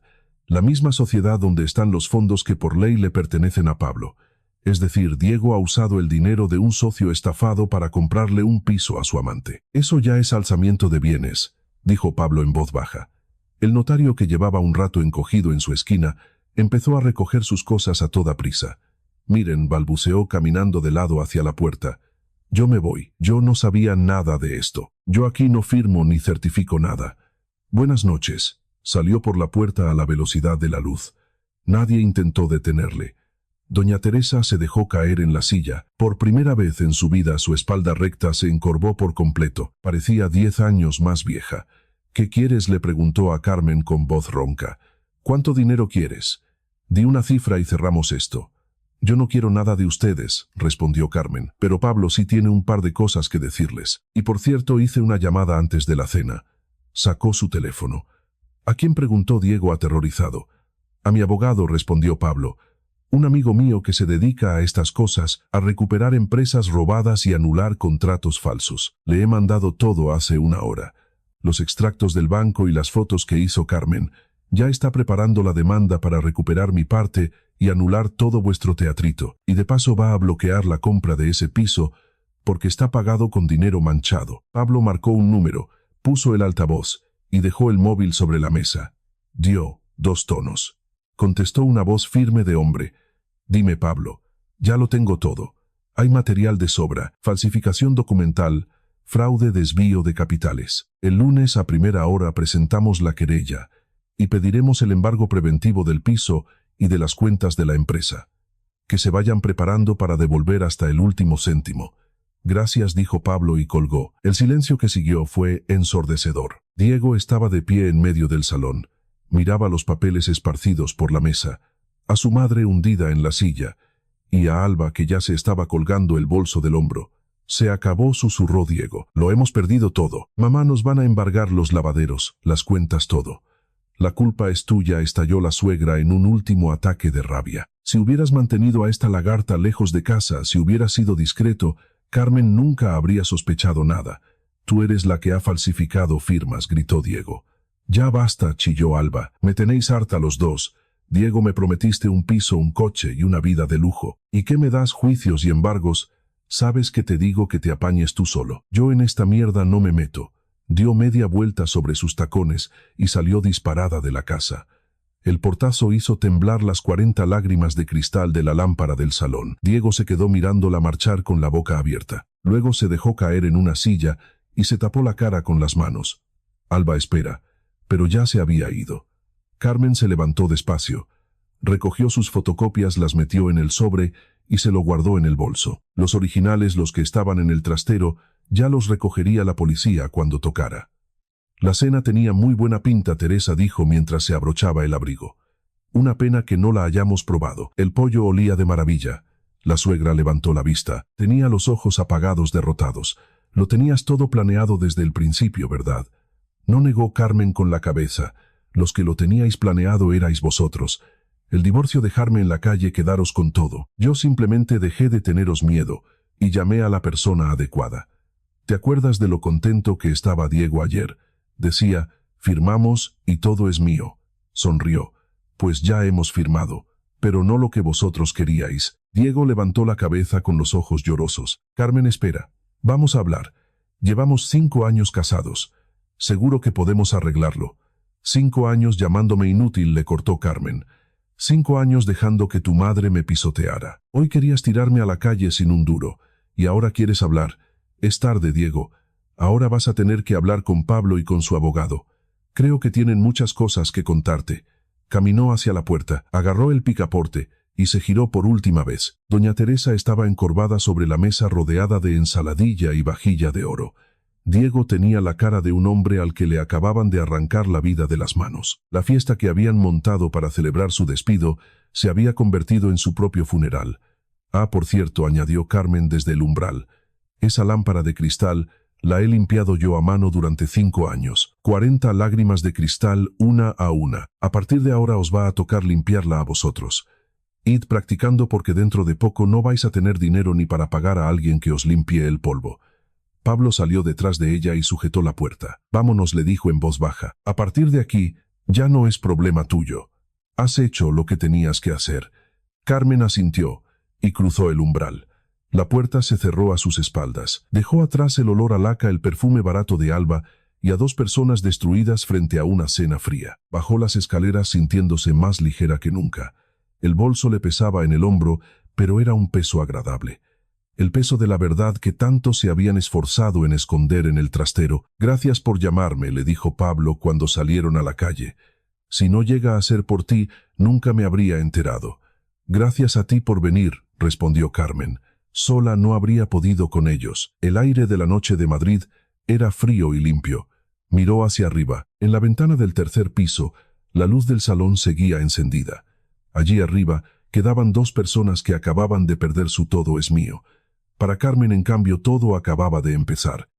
La misma sociedad donde están los fondos que por ley le pertenecen a Pablo. Es decir, Diego ha usado el dinero de un socio estafado para comprarle un piso a su amante. Eso ya es alzamiento de bienes, dijo Pablo en voz baja. El notario, que llevaba un rato encogido en su esquina, empezó a recoger sus cosas a toda prisa. Miren, balbuceó caminando de lado hacia la puerta. Yo me voy. Yo no sabía nada de esto. Yo aquí no firmo ni certifico nada. Buenas noches. Salió por la puerta a la velocidad de la luz. Nadie intentó detenerle. Doña Teresa se dejó caer en la silla. Por primera vez en su vida su espalda recta se encorvó por completo. Parecía 10 años más vieja. ¿Qué quieres?, le preguntó a Carmen con voz ronca. ¿Cuánto dinero quieres? Di una cifra y cerramos esto. Yo no quiero nada de ustedes, respondió Carmen, pero Pablo sí tiene un par de cosas que decirles. Y por cierto, hice una llamada antes de la cena. Sacó su teléfono. ¿A quién?, preguntó Diego aterrorizado. A mi abogado, respondió Pablo. Un amigo mío que se dedica a estas cosas, a recuperar empresas robadas y anular contratos falsos. Le he mandado todo hace una hora. Los extractos del banco y las fotos que hizo Carmen. Ya está preparando la demanda para recuperar mi parte y anular todo vuestro teatrito. Y de paso va a bloquear la compra de ese piso porque está pagado con dinero manchado. Pablo marcó un número, puso el altavoz y dejó el móvil sobre la mesa. Dio 2 tonos. Contestó una voz firme de hombre. Dime, Pablo, ya lo tengo todo. Hay material de sobra, falsificación documental, fraude, desvío de capitales. El lunes a primera hora presentamos la querella y pediremos el embargo preventivo del piso y de las cuentas de la empresa. Que se vayan preparando para devolver hasta el último céntimo. Gracias, dijo Pablo y colgó. El silencio que siguió fue ensordecedor. Diego estaba de pie en medio del salón. Miraba los papeles esparcidos por la mesa, a su madre hundida en la silla, y a Alba que ya se estaba colgando el bolso del hombro. Se acabó, susurró Diego. Lo hemos perdido todo. Mamá, nos van a embargar los lavaderos, las cuentas, todo. La culpa es tuya, estalló la suegra en un último ataque de rabia. Si hubieras mantenido a esta lagarta lejos de casa, si hubieras sido discreto, Carmen nunca habría sospechado nada. Tú eres la que ha falsificado firmas, gritó Diego. Ya basta, chilló Alba. Me tenéis harta los dos. Diego, me prometiste un piso, un coche y una vida de lujo. ¿Y qué me das, juicios y embargos? Sabes que te digo que te apañes tú solo. Yo en esta mierda no me meto. Dio media vuelta sobre sus tacones y salió disparada de la casa. El portazo hizo temblar las 40 lágrimas de cristal de la lámpara del salón. Diego se quedó mirándola marchar con la boca abierta. Luego se dejó caer en una silla y se tapó la cara con las manos. Alba, espera. Pero ya se había ido. Carmen se levantó despacio. Recogió sus fotocopias, las metió en el sobre y se lo guardó en el bolso. Los originales, los que estaban en el trastero, ya los recogería la policía cuando tocara. La cena tenía muy buena pinta, Teresa dijo mientras se abrochaba el abrigo. Una pena que no la hayamos probado. El pollo olía de maravilla. La suegra levantó la vista. Tenía los ojos apagados, derrotados. Lo tenías todo planeado desde el principio, ¿verdad? No, negó Carmen con la cabeza. Los que lo teníais planeado erais vosotros. El divorcio, dejarme en la calle, quedaros con todo. Yo simplemente dejé de teneros miedo y llamé a la persona adecuada. ¿Te acuerdas de lo contento que estaba Diego ayer? Decía, firmamos y todo es mío. Sonrió. Pues ya hemos firmado, pero no lo que vosotros queríais. Diego levantó la cabeza con los ojos llorosos. Carmen, espera. Vamos a hablar. Llevamos 5 años casados. Seguro que podemos arreglarlo. 5 años llamándome inútil, le cortó Carmen. 5 años dejando que tu madre me pisoteara. Hoy querías tirarme a la calle sin un duro. Y ahora quieres hablar. Es tarde, Diego. Ahora vas a tener que hablar con Pablo y con su abogado. Creo que tienen muchas cosas que contarte. Caminó hacia la puerta, agarró el picaporte y se giró por última vez. Doña Teresa estaba encorvada sobre la mesa rodeada de ensaladilla y vajilla de oro. Diego tenía la cara de un hombre al que le acababan de arrancar la vida de las manos. La fiesta que habían montado para celebrar su despido se había convertido en su propio funeral. Ah, por cierto, añadió Carmen desde el umbral, esa lámpara de cristal la he limpiado yo a mano durante 5 años. 40 lágrimas de cristal, una a una. A partir de ahora os va a tocar limpiarla a vosotros. Id practicando porque dentro de poco no vais a tener dinero ni para pagar a alguien que os limpie el polvo. Pablo salió detrás de ella y sujetó la puerta. Vámonos, le dijo en voz baja. A partir de aquí, ya no es problema tuyo. Has hecho lo que tenías que hacer. Carmen asintió y cruzó el umbral. La puerta se cerró a sus espaldas. Dejó atrás el olor a laca, el perfume barato de Alba y a 2 personas destruidas frente a una cena fría. Bajó las escaleras sintiéndose más ligera que nunca. El bolso le pesaba en el hombro, pero era un peso agradable. El peso de la verdad que tanto se habían esforzado en esconder en el trastero. Gracias por llamarme, le dijo Pablo cuando salieron a la calle. Si no llega a ser por ti, nunca me habría enterado. Gracias a ti por venir, respondió Carmen. Sola no habría podido con ellos. El aire de la noche de Madrid era frío y limpio. Miró hacia arriba. En la ventana del 3er piso, la luz del salón seguía encendida. Allí arriba quedaban 2 personas que acababan de perder su todo es mío. Para Carmen, en cambio, todo acababa de empezar.